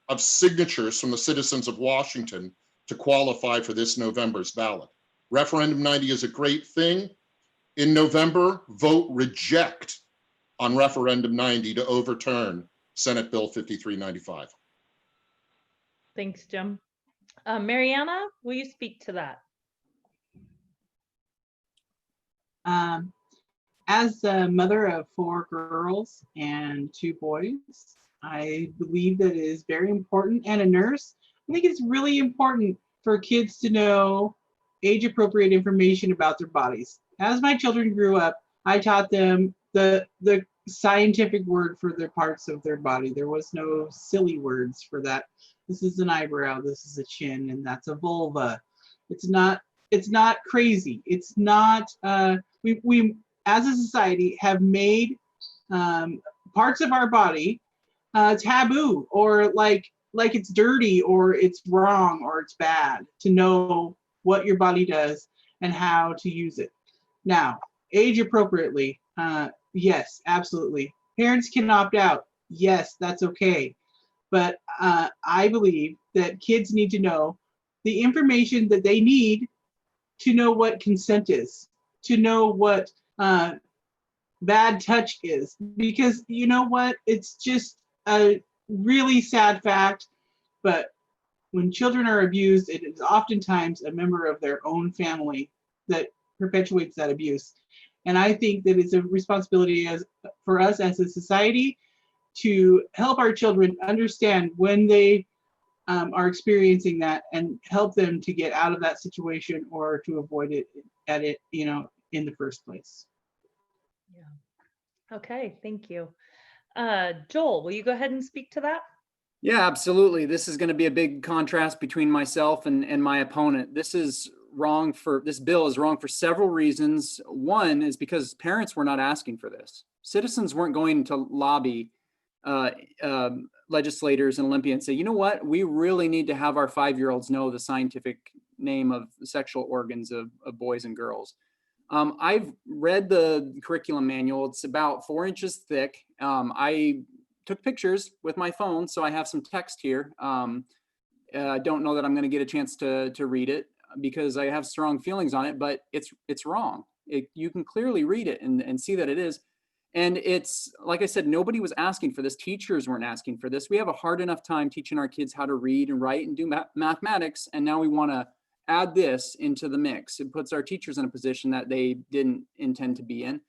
of signatures from the citizens of Washington to qualify for this November's ballot. Referendum 90 is a great thing. In November, vote reject on Referendum 90 to overturn Senate Bill 5395.
Thanks, Jim. Mariana, will you speak to that?
As a mother of 4 girls and 2 boys, I believe that it is very important, and a nurse, I think it's really important for kids to know age-appropriate information about their bodies. As my children grew up, I taught them the scientific word for their parts of their body. There was no silly words for that. this is an eyebrow, this is a chin, and that's a vulva. It's not crazy. It's not, we as a society have made parts of our body taboo, or like it's dirty, or it's wrong, or it's bad to know what your body does and how to use it. Now, age appropriately, yes, absolutely. Parents can opt out. Yes, that's okay. But I believe that kids need to know the information that they need to know what consent is, to know what bad touch is, because you know what? It's just a really sad fact, but when children are abused, it is oftentimes a member of their own family that perpetuates that abuse. And I think that it's a responsibility for us as a society to help our children understand when they are experiencing that, and help them to get out of that situation or to avoid it in the first place.
Yeah. Okay, thank you. Joel, will you go ahead and speak to that?
Yeah, absolutely. This is going to be a big contrast between myself and my opponent. This bill is wrong for several reasons. One is because parents were not asking for this. Citizens weren't going to lobby legislators in Olympia and say, you know what, we really need to have our 5-year-olds know the scientific name of the sexual organs of boys and girls. I've read the curriculum manual. It's about 4 inches thick. I took pictures with my phone, so I have some text here. I don't know that I'm going to get a chance to read it because I have strong feelings on it, but it's wrong. You can clearly read it and see that it is. And it's, like I said, nobody was asking for this. Teachers weren't asking for this. We have a hard enough time teaching our kids how to read and write and do mathematics, and now we want to add this into the mix. It puts our teachers in a position that they didn't intend to be in.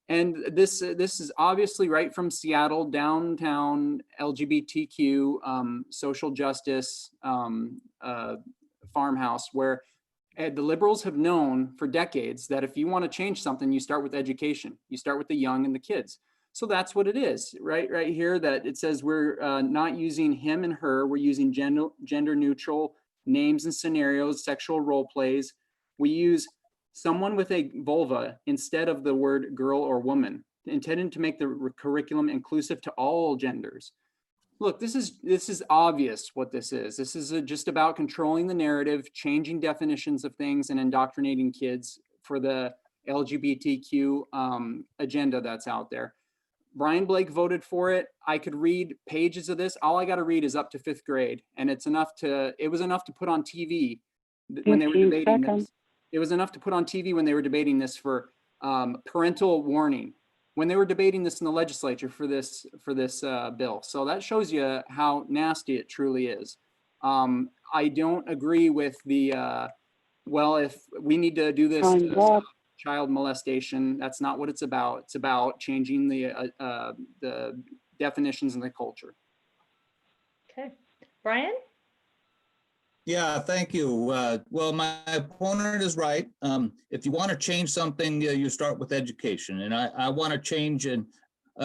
And this is obviously right from Seattle, downtown, LGBTQ, social justice farmhouse, where the liberals have known for decades that if you want to change something, you start with education. You start with the young and the kids. So that's what it is, right here, that it says we're not using him and her. We're using gender neutral names and scenarios, sexual role plays. We use someone with a vulva instead of the word girl or woman, intended to make the curriculum inclusive to all genders. Look, this is obvious what this is. This is just about controlling the narrative, changing definitions of things, and indoctrinating kids for the LGBTQ agenda that's out there. Brian Blake voted for it. I could read pages of this. All I got to read is up to 5th grade, and it was enough to put on TV when they were debating this. It was enough to put on TV when they were debating this for parental warning, when they were debating this in the legislature for this bill. So that shows you how nasty it truly is. I don't agree with the, well, if we need to do this to stop child molestation, that's not what it's about. It's about changing the definitions in the culture.
Okay, Brian?
Yeah, thank you. Well, my opponent is right. If you want to change something, you start with education. And I want to change and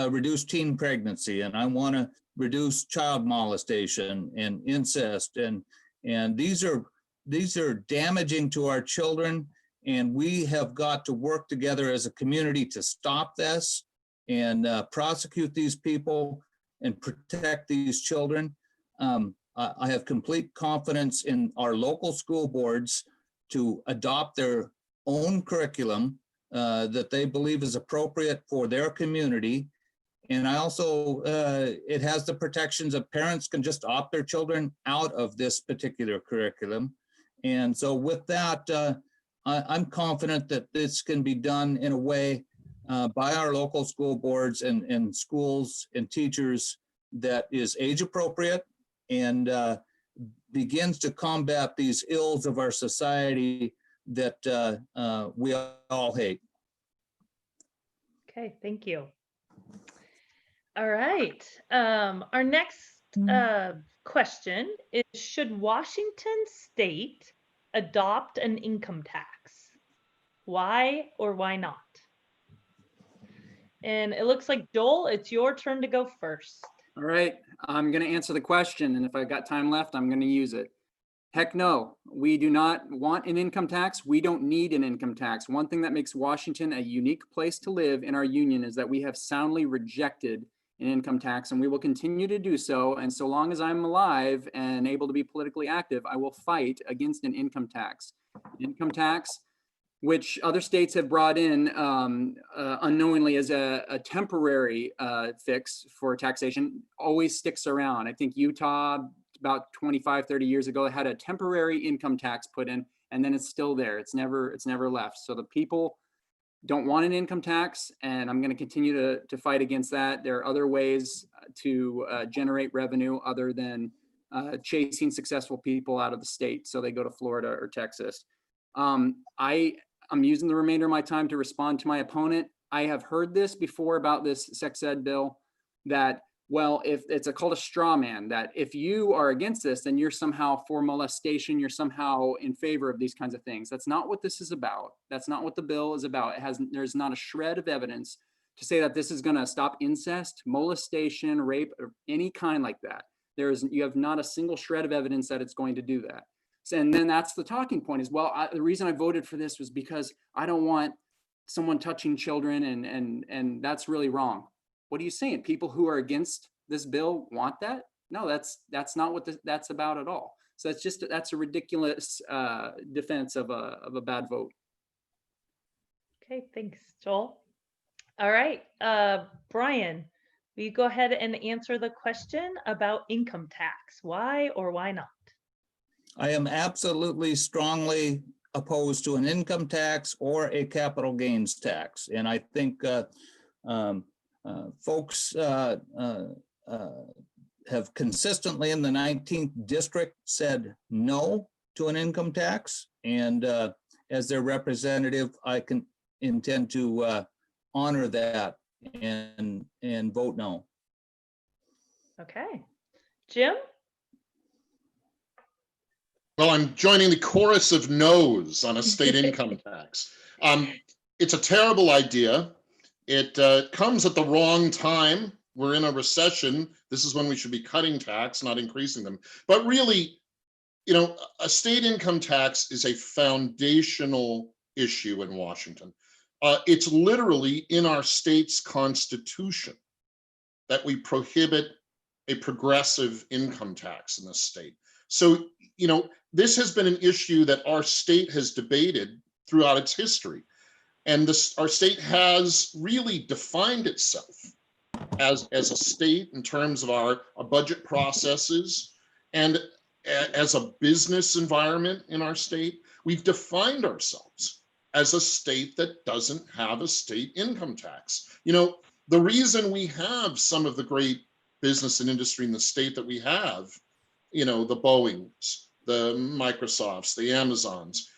reduce teen pregnancy, and I want to reduce child molestation and incest. And these are damaging to our children. And we have got to work together as a community to stop this and prosecute these people and protect these children. I have complete confidence in our local school boards to adopt their own curriculum that they believe is appropriate for their community. And I also, it has the protections of parents can just opt their children out of this particular curriculum. And so with that, I'm confident that this can be done in a way by our local school boards and schools and teachers that is age appropriate and begins to combat these ills of our society that we all hate.
Okay, thank you. All right. Our next question is, should Washington State adopt an income tax? Why or why not? And it looks like, Joel, it's your turn to go first.
All right, I'm going to answer the question, and if I've got time left, I'm going to use it. Heck no, we do not want an income tax. We don't need an income tax. One thing that makes Washington a unique place to live in our union is that we have soundly rejected an income tax, and we will continue to do so. And so long as I'm alive and able to be politically active, I will fight against an income tax. Income tax, which other states have brought in unknowingly as a temporary fix for taxation, always sticks around. I think Utah, about 25, 30 years ago, had a temporary income tax put in, and then it's still there. It's never left. So the people don't want an income tax, and I'm going to continue to fight against that. There are other ways to generate revenue other than chasing successful people out of the state so they go to Florida or Texas. I'm using the remainder of my time to respond to my opponent. I have heard this before about this sex ed bill, that, well, if it's called a straw man, that if you are against this, then you're somehow for molestation, you're somehow in favor of these kinds of things. That's not what this is about. That's not what the bill is about. There's not a shred of evidence to say that this is going to stop incest, molestation, rape, or any kind like that. You have not a single shred of evidence that it's going to do that. And then that's the talking point is, well, the reason I voted for this was because I don't want someone touching children, and that's really wrong. What are you saying? People who are against this bill want that? No, that's not what that's about at all. So that's a ridiculous defense of a bad vote.
Okay, thanks, Joel. All right, Brian, will you go ahead and answer the question about income tax? Why or why not?
I am absolutely strongly opposed to an income tax or a capital gains tax. And I think folks have consistently in the 19th district said no to an income tax. And as their representative, I can intend to honor that and vote no.
Okay, Jim?
Well, I'm joining the chorus of no's on a state income tax. It's a terrible idea. It comes at the wrong time. We're in a recession. This is when we should be cutting tax, not increasing them. But really, you know, a state income tax is a foundational issue in Washington. It's literally in our state's constitution that we prohibit a progressive income tax in this state. So, you know, this has been an issue that our state has debated throughout its history. And our state has really defined itself as a state in terms of our budget processes and as a business environment in our state. We've defined ourselves as a state that doesn't have a state income tax. You know, the reason we have some of the great business and industry in the state that we have, you know, the Boeings, the Microsofts, the Amazons,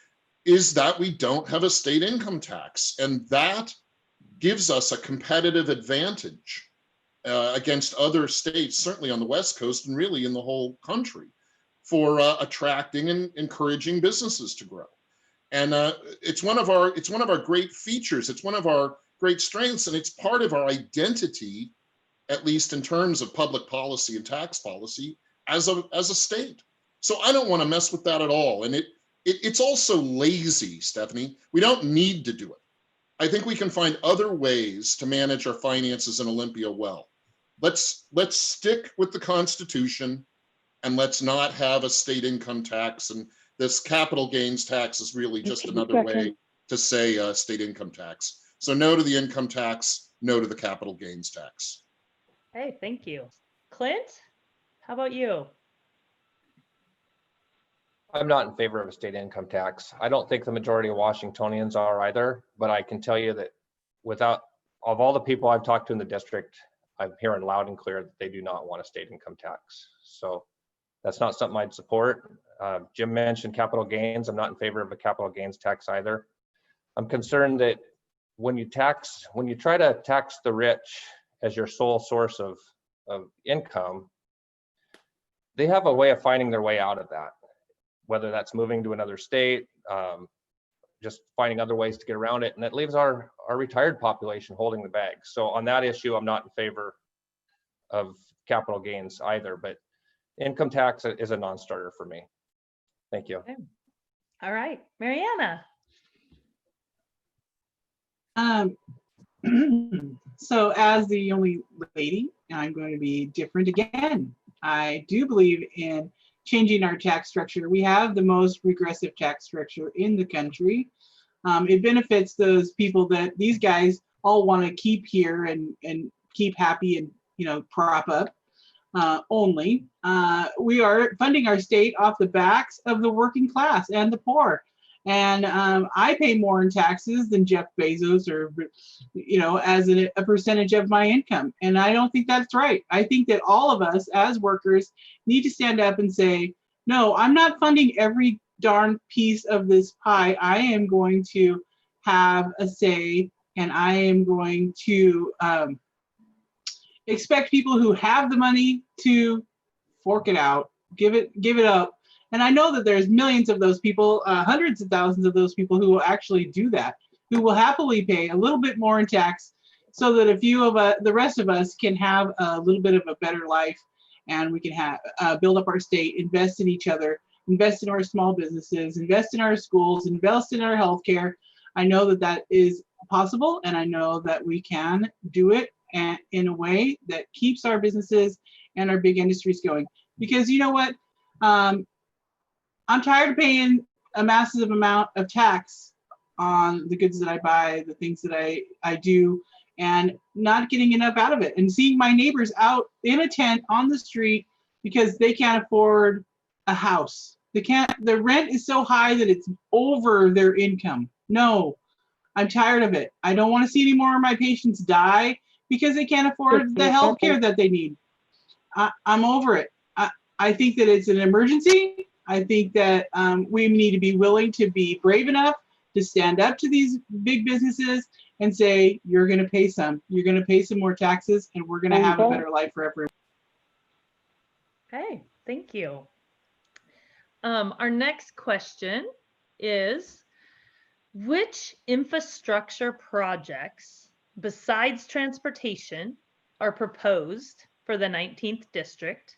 is that we don't have a state income tax. And that gives us a competitive advantage against other states, certainly on the West Coast and really in the whole country, for attracting and encouraging businesses to grow. And it's one of our great features. It's one of our great strengths, and it's part of our identity, at least in terms of public policy and tax policy, as a state. So I don't want to mess with that at all. And it's also lazy, Stephanie. We don't need to do it. I think we can find other ways to manage our finances in Olympia well. Let's stick with the Constitution, and let's not have a state income tax. And this capital gains tax is really just another way to say state income tax. So no to the income tax, no to the capital gains tax.
Hey, thank you. Clint, how about you?
I'm not in favor of a state income tax. I don't think the majority of Washingtonians are either, but I can tell you that of all the people I've talked to in the district, I'm hearing loud and clear that they do not want a state income tax. So that's not something I'd support. Jim mentioned capital gains. I'm not in favor of a capital gains tax either. I'm concerned that when you try to tax the rich as your sole source of income, they have a way of finding their way out of that, whether that's moving to another state, just finding other ways to get around it. And it leaves our retired population holding the bag. So on that issue, I'm not in favor of capital gains either, but income tax is a non-starter for me. Thank you.
Okay. All right, Mariana.
So as the only lady, I'm going to be different again. I do believe in changing our tax structure. We have the most regressive tax structure in the country. It benefits those people that these guys all want to keep here and keep happy and, you know, prop up only. We are funding our state off the backs of the working class and the poor. And I pay more in taxes than Jeff Bezos, or, you know, as a percentage of my income. And I don't think that's right. I think that all of us as workers need to stand up and say, no, I'm not funding every darn piece of this pie. I am going to have a say, and I am going to expect people who have the money to fork it out, give it up. And I know that there's millions of those people, hundreds of thousands of those people who will actually do that, who will happily pay a little bit more in tax so that a few of the rest of us can have a little bit of a better life, and we can have build up our state, invest in each other, invest in our small businesses, invest in our schools, invest in our healthcare. I know that that is possible, and I know that we can do it and in a way that keeps our businesses and our big industries going. Because you know what? I'm tired of paying a massive amount of tax on the goods that I buy, the things that I do, and not getting enough out of it. And seeing my neighbors out in a tent on the street because they can't afford a house. The rent is so high that it's over their income. No, I'm tired of it. I don't want to see any more of my patients die because they can't afford the health care that they need. I'm over it. I think that it's an emergency. I think that we need to be willing to be brave enough to stand up to these big businesses and say, you're going to pay some. You're going to pay some more taxes, and we're going to have a better life for everyone.
Okay, thank you. Our next question is, which infrastructure projects besides transportation are proposed for the 19th district,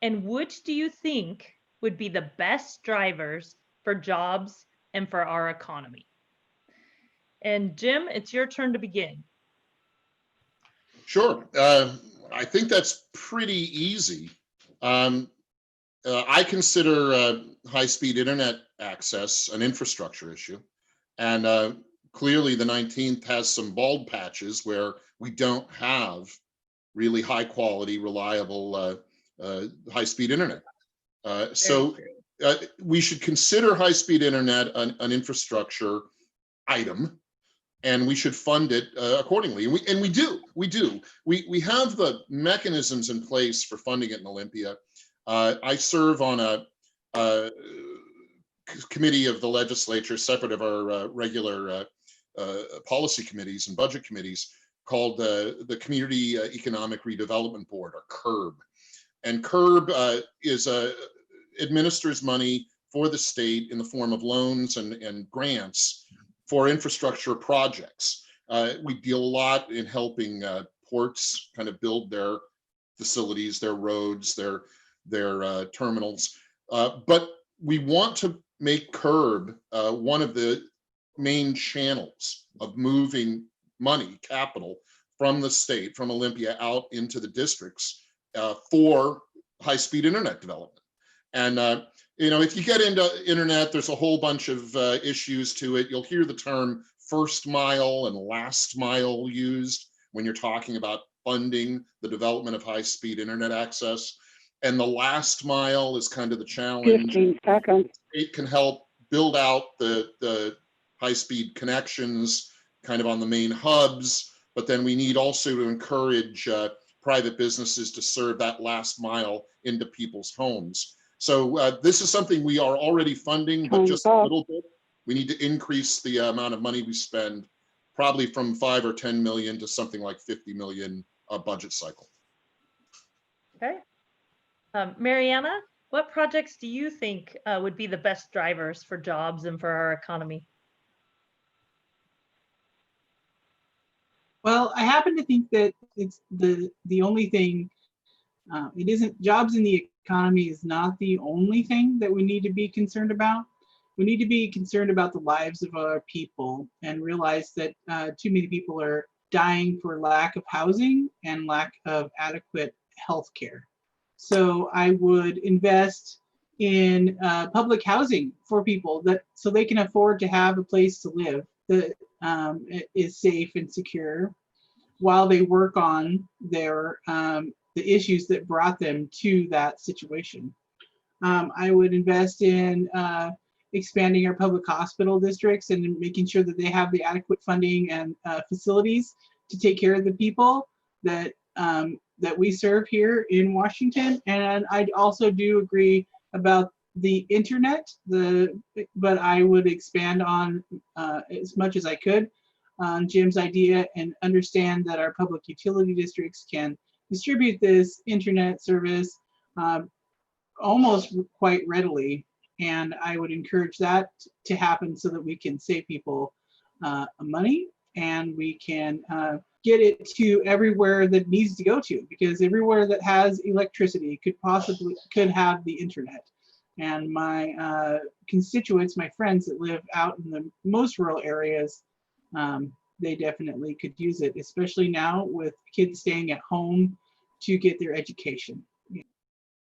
and which do you think would be the best drivers for jobs and for our economy? And Jim, it's your turn to begin.
Sure. I think that's pretty easy. I consider high-speed internet access an infrastructure issue. And clearly the 19th has some bald patches where we don't have really high quality, reliable high-speed internet. So we should consider high-speed internet an infrastructure item, and we should fund it accordingly. And we do. We have the mechanisms in place for funding it in Olympia. I serve on a committee of the legislature, separate of our regular policy committees and budget committees, called the Community Economic Redevelopment Board, or CURB. And CURB administers money for the state in the form of loans and grants for infrastructure projects. We deal a lot in helping ports kind of build their facilities, their roads, their terminals. But we want to make CURB one of the main channels of moving money, capital, from the state, from Olympia out into the districts for high-speed internet development. And if you get into internet, there's a whole bunch of issues to it. You'll hear the term first mile and last mile used when you're talking about funding the development of high-speed internet access. And the last mile is kind of the challenge.
15 seconds.
It can help build out the high-speed connections kind of on the main hubs, but then we need also to encourage private businesses to serve that last mile into people's homes. So this is something we are already funding, but just a little bit. We need to increase the amount of money we spend, probably from 5 or 10 million to something like 50 million a budget cycle.
Okay. Mariana, what projects do you think would be the best drivers for jobs and for our economy?
Well, I happen to think that it's the only thing It isn't, jobs in the economy is not the only thing that we need to be concerned about. We need to be concerned about the lives of our people and realize that too many people are dying for lack of housing and lack of adequate health care. So I would invest in public housing for people that so they can afford to have a place to live that is safe and secure while they work on their the issues that brought them to that situation. I would invest in expanding our public hospital districts and making sure that they have the adequate funding and facilities to take care of the people that that we serve here in Washington. And I also do agree about the internet, but I would expand on as much as I could on Jim's idea and understand that our public utility districts can distribute this internet service almost quite readily. And I would encourage that to happen so that we can save people money and we can get it to everywhere that needs to go to, because everywhere that has electricity could have the internet. And my constituents, my friends that live out in the most rural areas, they definitely could use it, especially now with kids staying at home to get their education.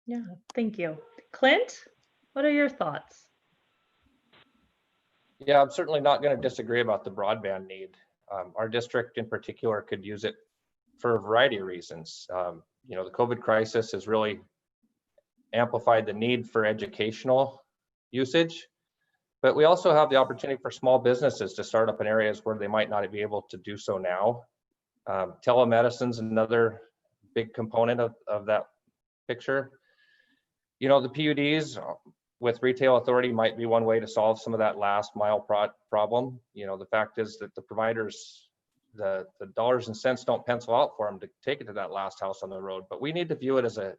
Yeah, thank you. Clint, what are your thoughts?
Yeah, I'm certainly not going to disagree about the broadband need. Our district in particular could use it for a variety of reasons. You know, the COVID crisis has really amplified the need for educational usage, but we also have the opportunity for small businesses to start up in areas where they might not be able to do so now. Telemedicine is another big component of that picture. You know, the PUDs with retail authority might be one way to solve some of that last mile problem. You know, the fact is that the providers, the dollars and cents don't pencil out for them to take it to that last house on the road, but we need to view it as a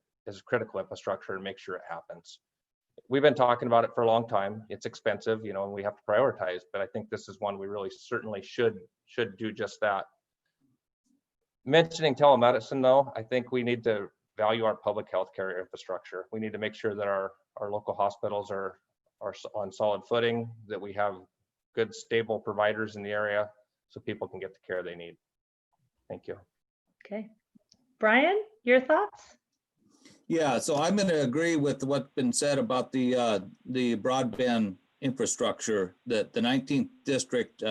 critical infrastructure and make sure it happens. We've been talking about it for a long time. It's expensive, you know, and we have to prioritize, but I think this is one we really certainly should do just that. Mentioning telemedicine though, I think we need to value our public health care infrastructure. We need to make sure that our local hospitals are on solid footing, that we have good, stable providers in the area so people can get the care they need. Thank you.
Okay. Brian, your thoughts?
Yeah, so I'm going to agree with what's been said about the broadband infrastructure, that the 19th district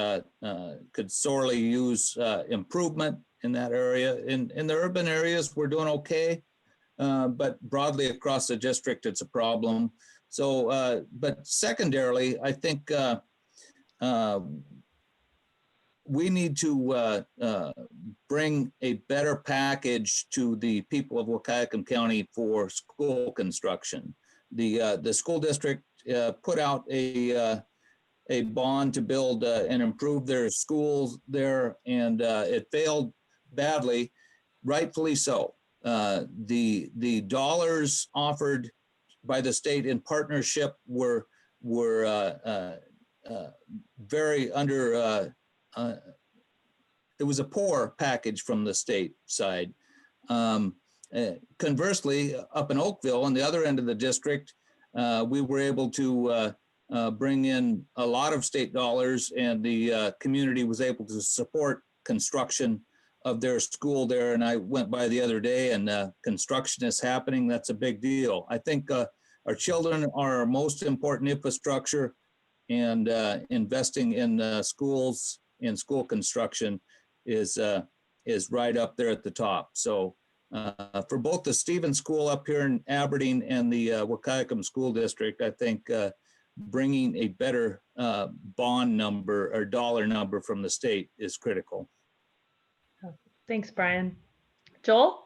could sorely use improvement in that area. In the urban areas, we're doing okay, but broadly across the district, it's a problem. So, but secondarily, I think we need to bring a better package to the people of Wahkiakum County for school construction. The school district put out a bond to build and improve their schools there, and it failed badly, rightfully so. The dollars offered by the state in partnership were very under. It was a poor package from the state side. Conversely, up in Oakville, on the other end of the district, we were able to bring in a lot of state dollars, and the community was able to support construction of their school there. And I went by the other day, and construction is happening. That's a big deal. I think our children are our most important infrastructure, and investing in schools and school construction is right up there at the top. So for both the Stevens School up here in Aberdeen and the Wahkiakum School District, I think bringing a better bond number or dollar number from the state is critical.
Thanks, Brian. Joel?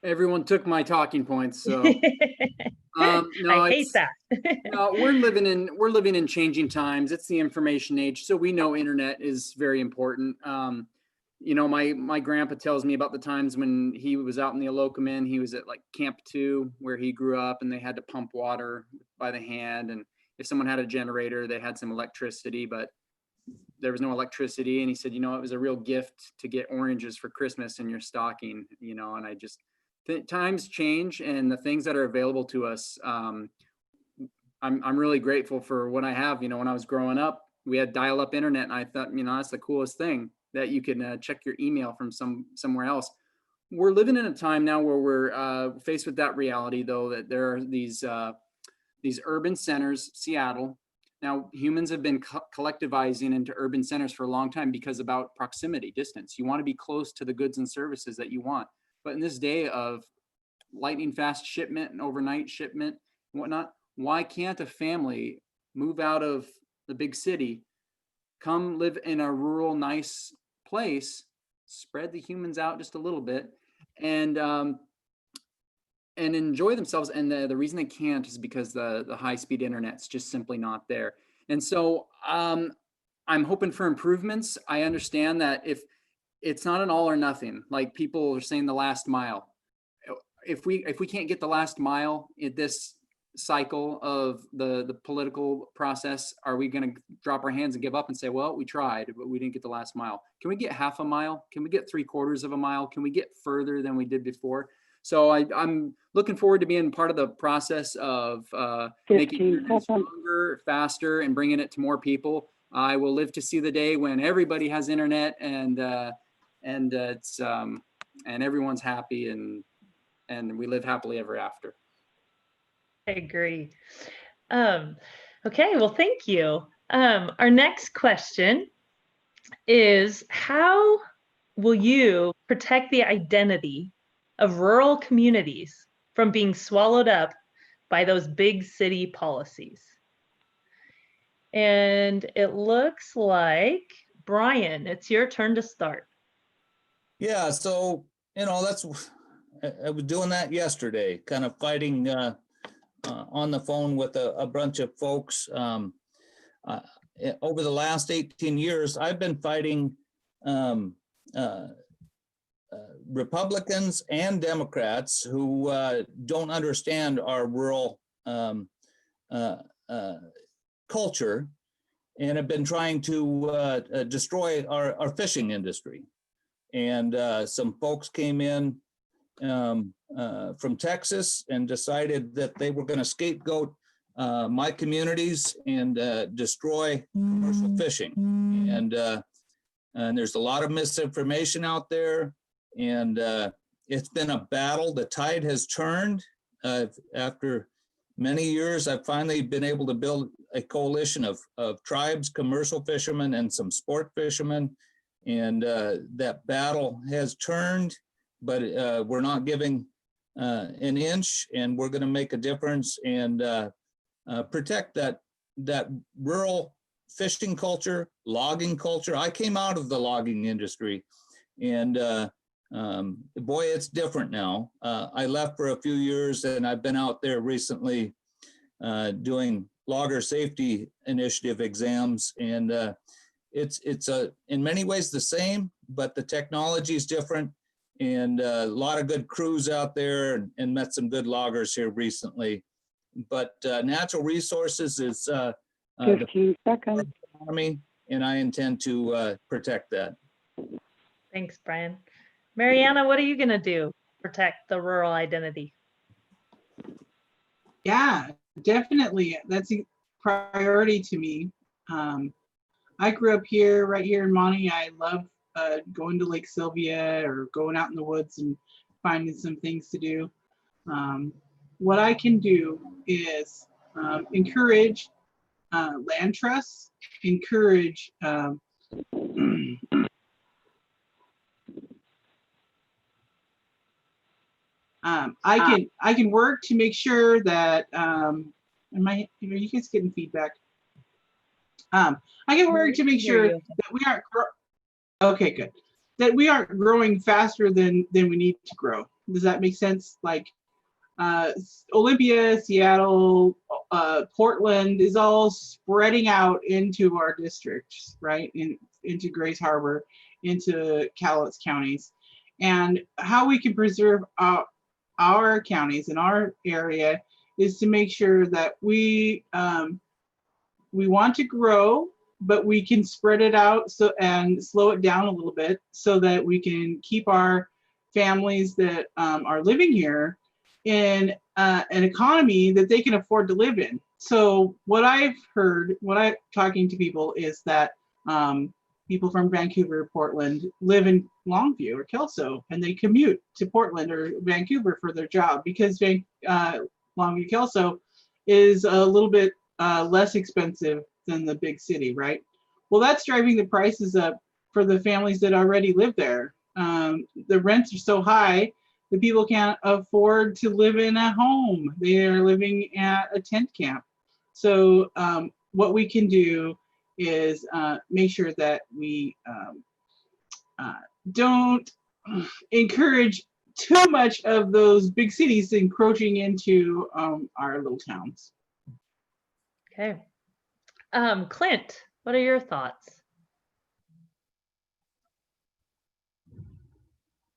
Everyone took my talking points, so no,
I hate that.
no, we're living in changing times. It's the information age, so we know internet is very important. You know, my grandpa tells me about the times when he was out in the Alokamin. He was at like Camp 2 where he grew up, and they had to pump water by the hand. And if someone had a generator, they had some electricity, but there was no electricity. And he said, you know, it was a real gift to get oranges for Christmas in your stocking, you know, and I just times change, and the things that are available to us. I'm really grateful for what I have. You know, when I was growing up, we had dial-up internet, and I thought, you know, that's the coolest thing, that you can check your email from somewhere else. We're living in a time now where we're faced with that reality, though, that there are these urban centers, Seattle. Now, humans have been collectivizing into urban centers for a long time because about proximity, distance. You want to be close to the goods and services that you want. But in this day of lightning fast shipment and overnight shipment and whatnot, why can't a family move out of the big city, come live in a rural, nice place, spread the humans out just a little bit, and enjoy themselves? And the reason they can't is because the high-speed internet's just simply not there. And so I'm hoping for improvements. I understand that if it's not an all or nothing, like people are saying, the last mile. If we can't get the last mile in this cycle of the political process, are we going to drop our hands and give up and say, well, we tried, but we didn't get the last mile? Can we get half a mile? Can we get 3/4 of a mile? Can we get further than we did before? So I'm looking forward to being part of the process of making internet stronger, faster, and bringing it to more people. I will live to see the day when everybody has internet, and it's and everyone's happy, and we live happily ever after.
I agree. Okay, well, thank you. Our next question is, how will you protect the identity of rural communities from being swallowed up by those big city policies? And it looks like, Brian, it's your turn to start.
Yeah, so, you know, I was doing that yesterday, kind of fighting on the phone with a bunch of folks. Over the last 18 years, I've been fighting Republicans and Democrats who don't understand our rural culture, and have been trying to destroy our fishing industry. And some folks came in from Texas and decided that they were going to scapegoat my communities and destroy commercial fishing. And there's a lot of misinformation out there, and it's been a battle. The tide has turned. After many years, I've finally been able to build a coalition of tribes, commercial fishermen, and some sport fishermen. And that battle has turned, but we're not giving an inch, and we're going to make a difference and protect that rural fishing culture, logging culture. I came out of the logging industry, and boy, it's different now. I left for a few years, and I've been out there recently doing logger safety initiative exams, and it's in many ways the same, but the technology is different, and a lot of good crews out there, and met some good loggers here recently. But natural resources is
15 seconds.
economy, and I intend to protect that.
Thanks, Brian. Mariana, what are you going to do to protect the rural identity?
Yeah, definitely. That's a priority to me. I grew up here, right here in Monty. I love going to Lake Sylvia or going out in the woods and finding some things to do. What I can do is encourage land trusts, encourage I can work to make sure that are you guys getting feedback? I can work to make sure that we aren't okay, good. That we aren't growing faster than we need to grow. Does that make sense? Like Olympia, Seattle, Portland is all spreading out into our districts, right? Into Grays Harbor, into Cowlitz counties. And how we can preserve our counties in our area is to make sure that we want to grow, but we can spread it out and slow it down a little bit so that we can keep our families that are living here in an economy that they can afford to live in. So what I've heard, what I'm talking to people is that people from Vancouver, Portland live in Longview or Kelso, and they commute to Portland or Vancouver for their job because Longview, Kelso is a little bit less expensive than the big city, right? Well, that's driving the prices up for the families that already live there. The rents are so high that people can't afford to live in a home. They are living at a tent camp. So what we can do is make sure that we don't encourage too much of those big cities encroaching into our little towns.
Okay. Clint, what are your thoughts?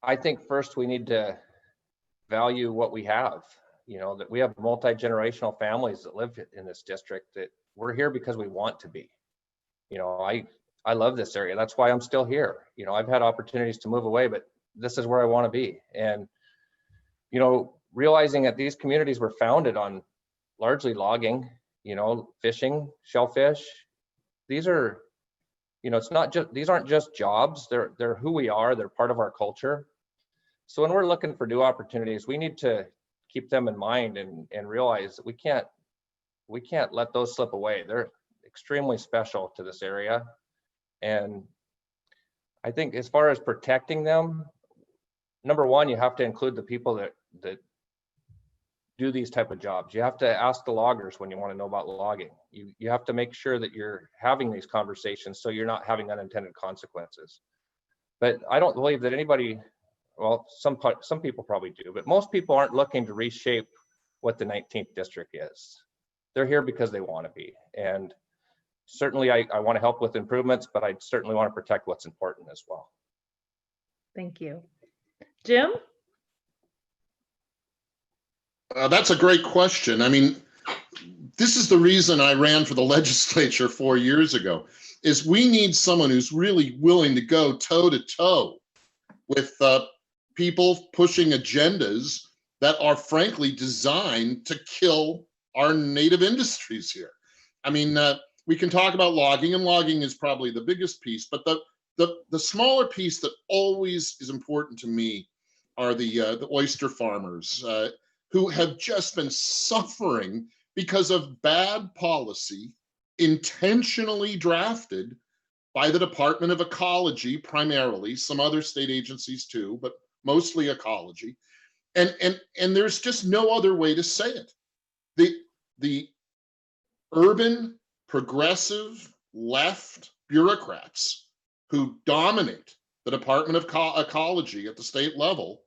I think first we need to value what we have, that we have multi-generational families that live in this district, that we're here because we want to be. I love this area. That's why I'm still here. I've had opportunities to move away, but this is where I want to be. And, realizing that these communities were founded on largely logging, fishing, shellfish. These are, these aren't just jobs. They're who we are. They're part of our culture. So when we're looking for new opportunities, we need to keep them in mind and realize that we can't let those slip away. They're extremely special to this area. And I think as far as protecting them, number one, you have to include the people that do these type of jobs. You have to ask the loggers when you want to know about logging. You have to make sure that you're having these conversations so you're not having unintended consequences. But I don't believe that anybody, well, some people probably do, but most people aren't looking to reshape what the 19th district is. They're here because they want to be. And certainly I want to help with improvements, but I certainly want to protect what's important as well.
Thank you. Jim?
That's a great question. I mean, this is the reason I ran for the legislature 4 years ago, is we need someone who's really willing to go toe to toe with people pushing agendas that are frankly designed to kill our native industries here. I mean, we can talk about logging, and logging is probably the biggest piece, but the smaller piece that always is important to me are the oyster farmers who have just been suffering because of bad policy intentionally drafted by the Department of Ecology, primarily, some other state agencies too, but mostly ecology. And there's just no other way to say it. The urban, progressive, left bureaucrats who dominate the Department of Ecology at the state level,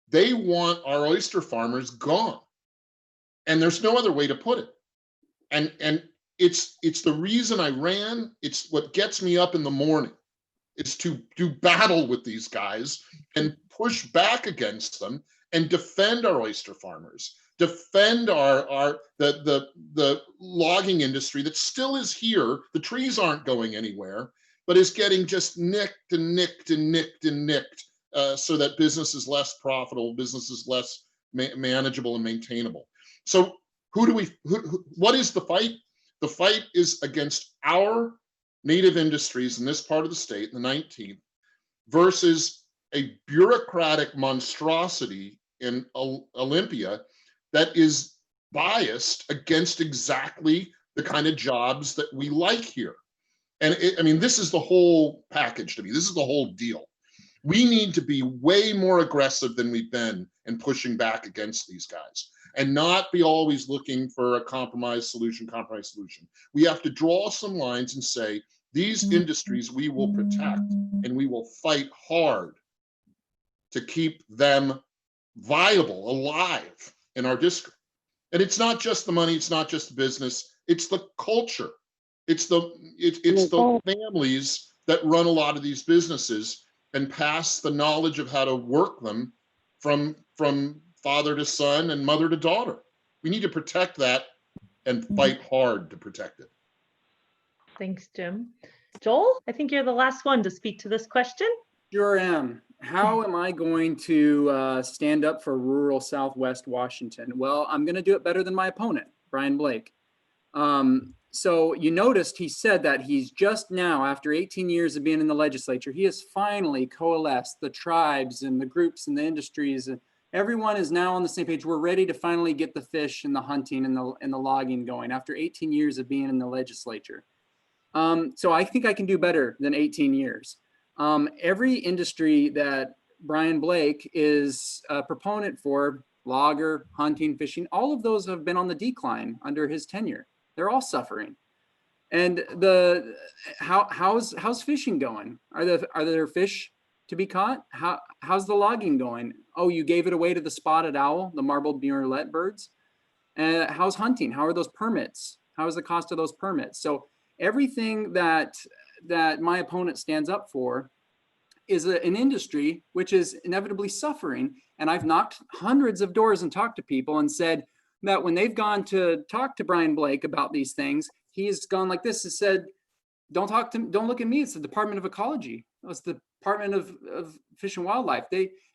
they want our oyster farmers gone. And there's no other way to put it. And it's the reason I ran. It's what gets me up in the morning. It's to do battle with these guys and push back against them and defend our oyster farmers, defend the logging industry that still is here. The trees aren't going anywhere, but is getting just nicked and nicked and nicked and nicked. So that business is less profitable, business is less manageable and maintainable. So what is the fight? The fight is against our native industries in this part of the state, the 19th, versus a bureaucratic monstrosity in Olympia that is biased against exactly the kind of jobs that we like here. And I mean, this is the whole package to me. This is the whole deal. We need to be way more aggressive than we've been in pushing back against these guys and not be always looking for a compromise solution. We have to draw some lines and say, these industries we will protect and we will fight hard to keep them viable, alive in our district. And it's not just the money, it's not just the business, it's the culture. It's the families that run a lot of these businesses and pass the knowledge of how to work them from father to son and mother to daughter. We need to protect that and fight hard to protect it.
Thanks, Jim. Joel, I think you're the last one to speak to this question.
Sure am. How am I going to stand up for rural Southwest Washington? Well, I'm going to do it better than my opponent, Brian Blake. So you noticed he said that he's just now, after 18 years of being in the legislature, he has finally coalesced the tribes and the groups and the industries. And everyone is now on the same page. We're ready to finally get the fish and the hunting and the logging going after 18 years of being in the legislature. So I think I can do better than 18 years. Every industry that Brian Blake is a proponent for, logger, hunting, fishing, all of those have been on the decline under his tenure. They're all suffering. And how's fishing going? Are there fish to be caught? How's the logging going? Oh, you gave it away to the spotted owl, the marbled murrelet birds. How's hunting? How are those permits? How is the cost of those permits? So everything that my opponent stands up for is an industry which is inevitably suffering. And I've knocked hundreds of doors and talked to people and said that when they've gone to talk to Brian Blake about these things, he's gone like this and said, don't look at me. It's the Department of Ecology. It's the Department of Fish and Wildlife.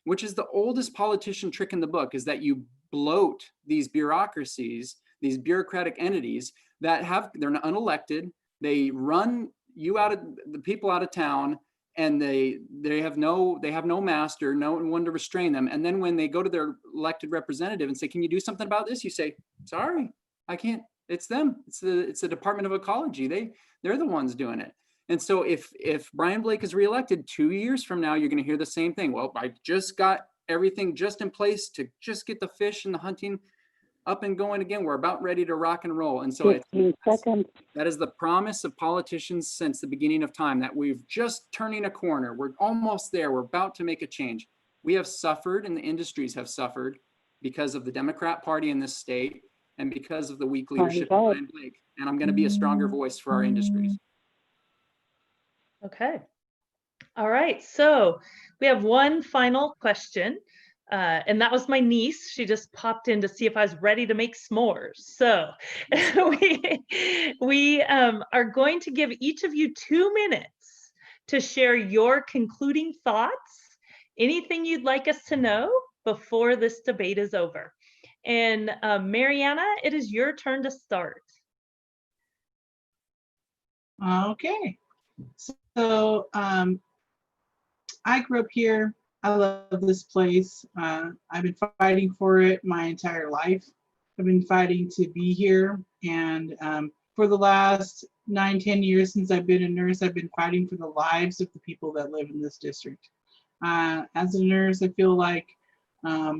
Which is the oldest politician trick in the book, is that you bloat these bureaucracies, these bureaucratic entities they're unelected. They run the people out of town, and they have no master, no one to restrain them. And then when they go to their elected representative and say, "Can you do something about this?" You say, "Sorry, I can't. It's them. It's the Department of Ecology. They're the ones doing it." And so if Brian Blake is reelected 2 years from now, you're going to hear the same thing. Well, I just got everything just in place to just get the fish and the hunting up and going again. We're about ready to rock and roll. And so
15 seconds.
that is the promise of politicians since the beginning of time, that we've just turning a corner. We're almost there. We're about to make a change. We have suffered, and the industries have suffered because of the Democrat Party in this state and because of the weak leadership of Brian Blake. And I'm going to be a stronger voice for our industries.
Okay. All right. So we have one final question. And that was my niece. She just popped in to see if I was ready to make s'mores. So we are going to give each of you 2 minutes to share your concluding thoughts, anything you'd like us to know before this debate is over. And Mariana, it is your turn to start.
Okay. So I grew up here. I love this place. I've been fighting for it my entire life. I've been fighting to be here. And for the last 9-10 years since I've been a nurse, I've been fighting for the lives of the people that live in this district. As a nurse, I feel like I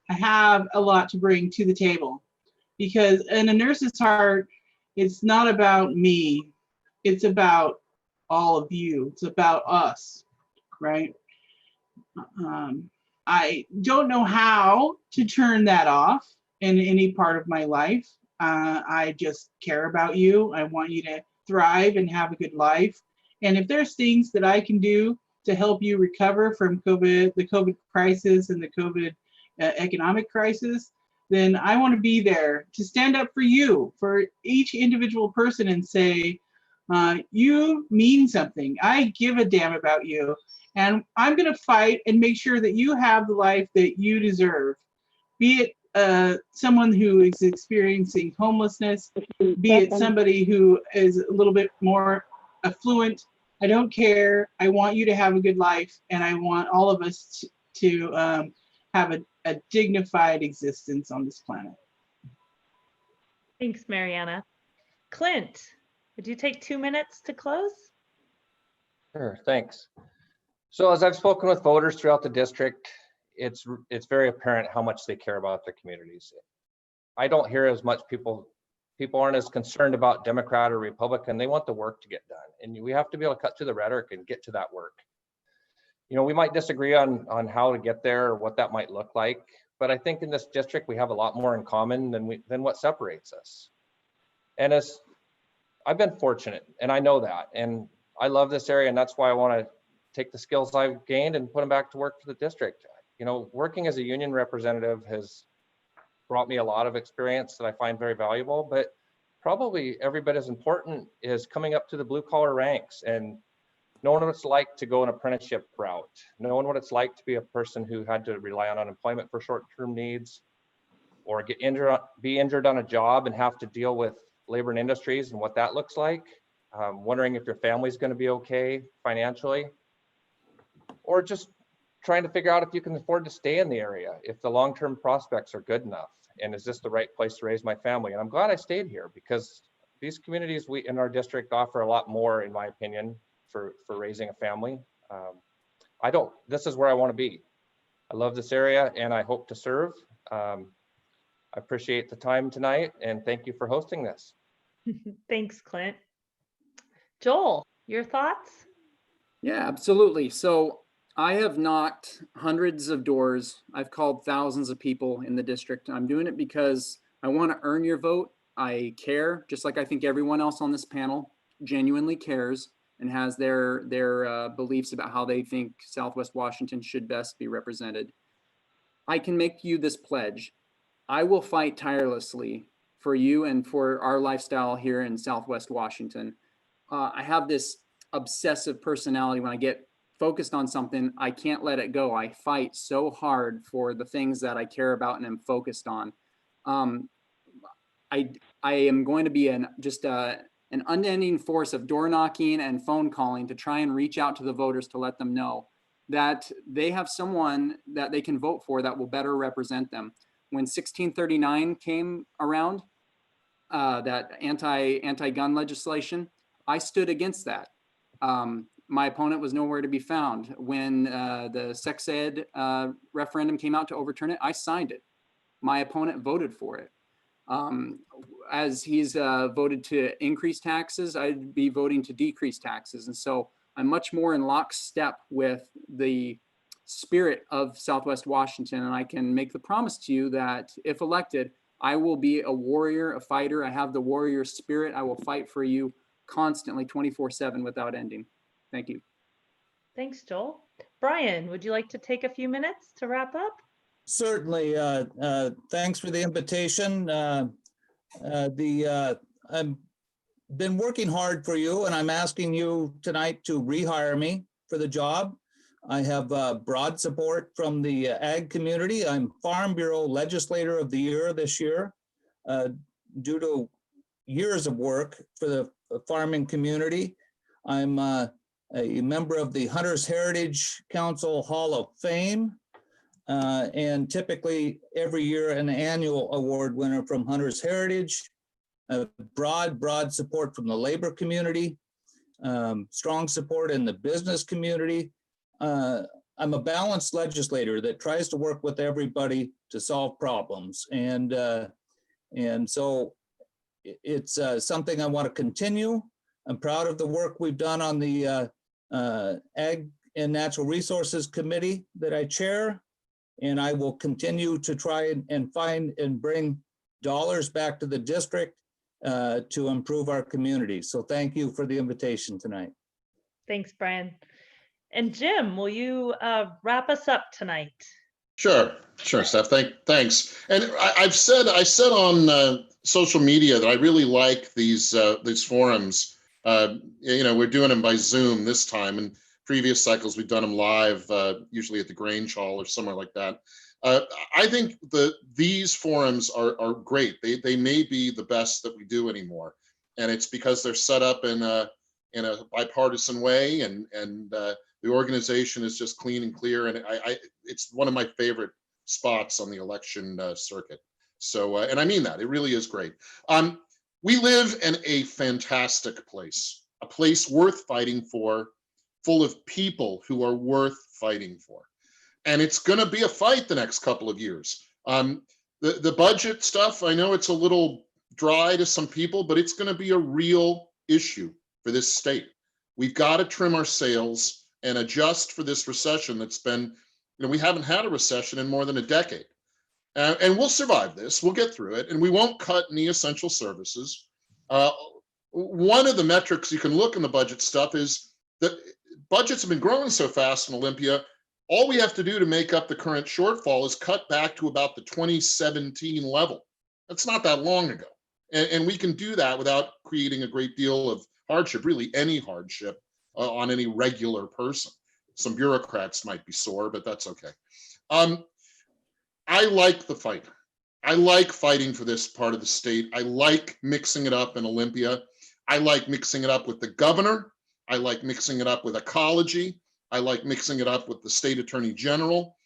have a lot to bring to the table, because in a nurse's heart, it's not about me. It's about all of you. It's about us, right? I don't know how to turn that off in any part of my life. I just care about you. I want you to thrive and have a good life. And if there's things that I can do to help you recover from the COVID crisis and the COVID economic crisis, then I want to be there to stand up for you, for each individual person, and say, you mean something. I give a damn about you. And I'm going to fight and make sure that you have the life that you deserve. Be it someone who is experiencing homelessness, be it somebody who is a little bit more affluent. I don't care. I want you to have a good life, and I want all of us to have a dignified existence on this planet.
Thanks, Mariana. Clint, would you take 2 minutes to close?
Sure, thanks. So as I've spoken with voters throughout the district, it's very apparent how much they care about their communities. I don't hear as much people aren't as concerned about Democrat or Republican. They want the work to get done, and we have to be able to cut through the rhetoric and get to that work. You know, we might disagree on how to get there or what that might look like, but I think in this district we have a lot more in common than what separates us. And I've been fortunate, and I know that, and I love this area, and that's why I want to take the skills I've gained and put them back to work for the district. You know, working as a union representative has brought me a lot of experience that I find very valuable, but probably every bit as important is coming up to the blue collar ranks and knowing what it's like to go an apprenticeship route, knowing what it's like to be a person who had to rely on unemployment for short-term needs, or be injured on a job and have to deal with labor and industries and what that looks like. Wondering if your family's going to be okay financially, or just trying to figure out if you can afford to stay in the area, if the long-term prospects are good enough, and is this the right place to raise my family? And I'm glad I stayed here, because these communities in our district offer a lot more, in my opinion, for raising a family. This is where I want to be. I love this area and I hope to serve. I appreciate the time tonight and thank you for hosting this.
Thanks, Clint. Joel, your thoughts?
Yeah, absolutely. So I have knocked hundreds of doors. I've called thousands of people in the district. I'm doing it because I want to earn your vote. I care, just like I think everyone else on this panel genuinely cares and has their beliefs about how they think Southwest Washington should best be represented. I can make you this pledge. I will fight tirelessly for you and for our lifestyle here in Southwest Washington. I have this obsessive personality. When I get focused on something, I can't let it go. I fight so hard for the things that I care about and am focused on. I am going to be an unending force of door knocking and phone calling to try and reach out to the voters to let them know that they have someone that they can vote for that will better represent them. When 1639 came around, that anti-gun legislation, I stood against that. My opponent was nowhere to be found. When the sex ed referendum came out to overturn it, I signed it. My opponent voted for it. As he's voted to increase taxes, I'd be voting to decrease taxes. And so I'm much more in lockstep with the spirit of Southwest Washington. And I can make the promise to you that if elected, I will be a warrior, a fighter. I have the warrior spirit. I will fight for you constantly, 24/7 without ending. Thank you.
Thanks, Joel. Brian, would you like to take a few minutes to wrap up?
Certainly. Thanks for the invitation. I've been working hard for you, and I'm asking you tonight to rehire me for the job. I have broad support from the ag community. I'm Farm Bureau Legislator of the Year this year, due to years of work for the farming community. I'm a member of the Hunters Heritage Council Hall of Fame, and typically every year an annual award winner from Hunters Heritage. Broad support from the labor community, strong support in the business community. I'm a balanced legislator that tries to work with everybody to solve problems. And so it's something I want to continue. I'm proud of the work we've done on the Ag and Natural Resources Committee that I chair. And I will continue to try and find and bring dollars back to the district to improve our community. So thank you for the invitation tonight.
Thanks, Brian. And Jim, will you wrap us up tonight?
Sure, Steph. Thanks. And I said on social media that I really like these forums. We're doing them by Zoom this time, and previous cycles we've done them live, usually at the Grange Hall or somewhere like that. I think these forums are great. They may be the best that we do anymore, and it's because they're set up in a bipartisan way, and the organization is just clean and clear, and it's one of my favorite spots on the election circuit. So, and I mean that, it really is great. We live in a fantastic place, a place worth fighting for, full of people who are worth fighting for. And it's going to be a fight the next couple of years. The budget stuff, I know it's a little dry to some people, but it's going to be a real issue for this state. We've got to trim our sails and adjust for this recession that's been, we haven't had a recession in more than a decade. And we'll survive this, we'll get through it, and we won't cut any essential services. One of the metrics you can look in the budget stuff is that budgets have been growing so fast in Olympia, all we have to do to make up the current shortfall is cut back to about the 2017 level. That's not that long ago. And we can do that without creating a great deal of hardship, really any hardship, on any regular person. Some bureaucrats might be sore, but that's okay. I like the fight. I like fighting for this part of the state. I like mixing it up in Olympia. I like mixing it up with the governor. I like mixing it up with ecology. I like mixing it up with the state attorney general.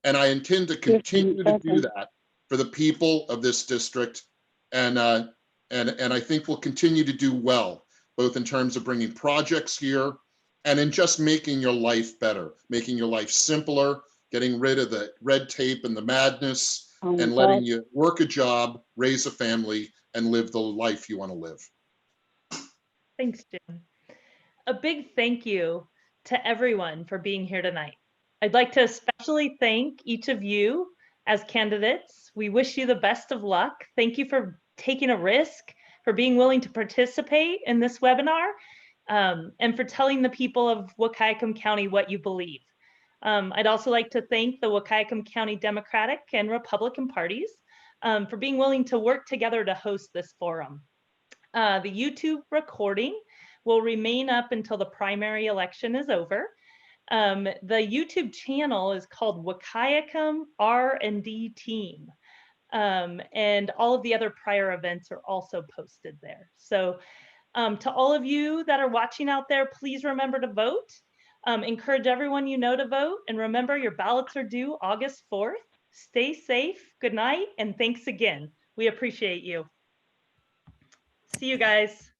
And I intend to continue to do that for the people of this district. And I think we'll continue to do well, both in terms of bringing projects here and in just making your life better, making your life simpler, getting rid of the red tape and the madness, and letting you work a job, raise a family, and live the life you want to live.
Thanks, Jim. A big thank you to everyone for being here tonight. I'd like to especially thank each of you as candidates. We wish you the best of luck. Thank you for taking a risk, for being willing to participate in this webinar, and for telling the people of Wahkiakum County what you believe. I'd also like to thank the Wahkiakum County Democratic and Republican parties for being willing to work together to host this forum. The YouTube recording will remain up until the primary election is over. The YouTube channel is called Wahkiakum R&D Team. And all of the other prior events are also posted there. So to all of you that are watching out there, please remember to vote. Encourage everyone you know to vote. And remember, your ballots are due August 4th. Stay safe, good night, and thanks again. We appreciate you. See you guys.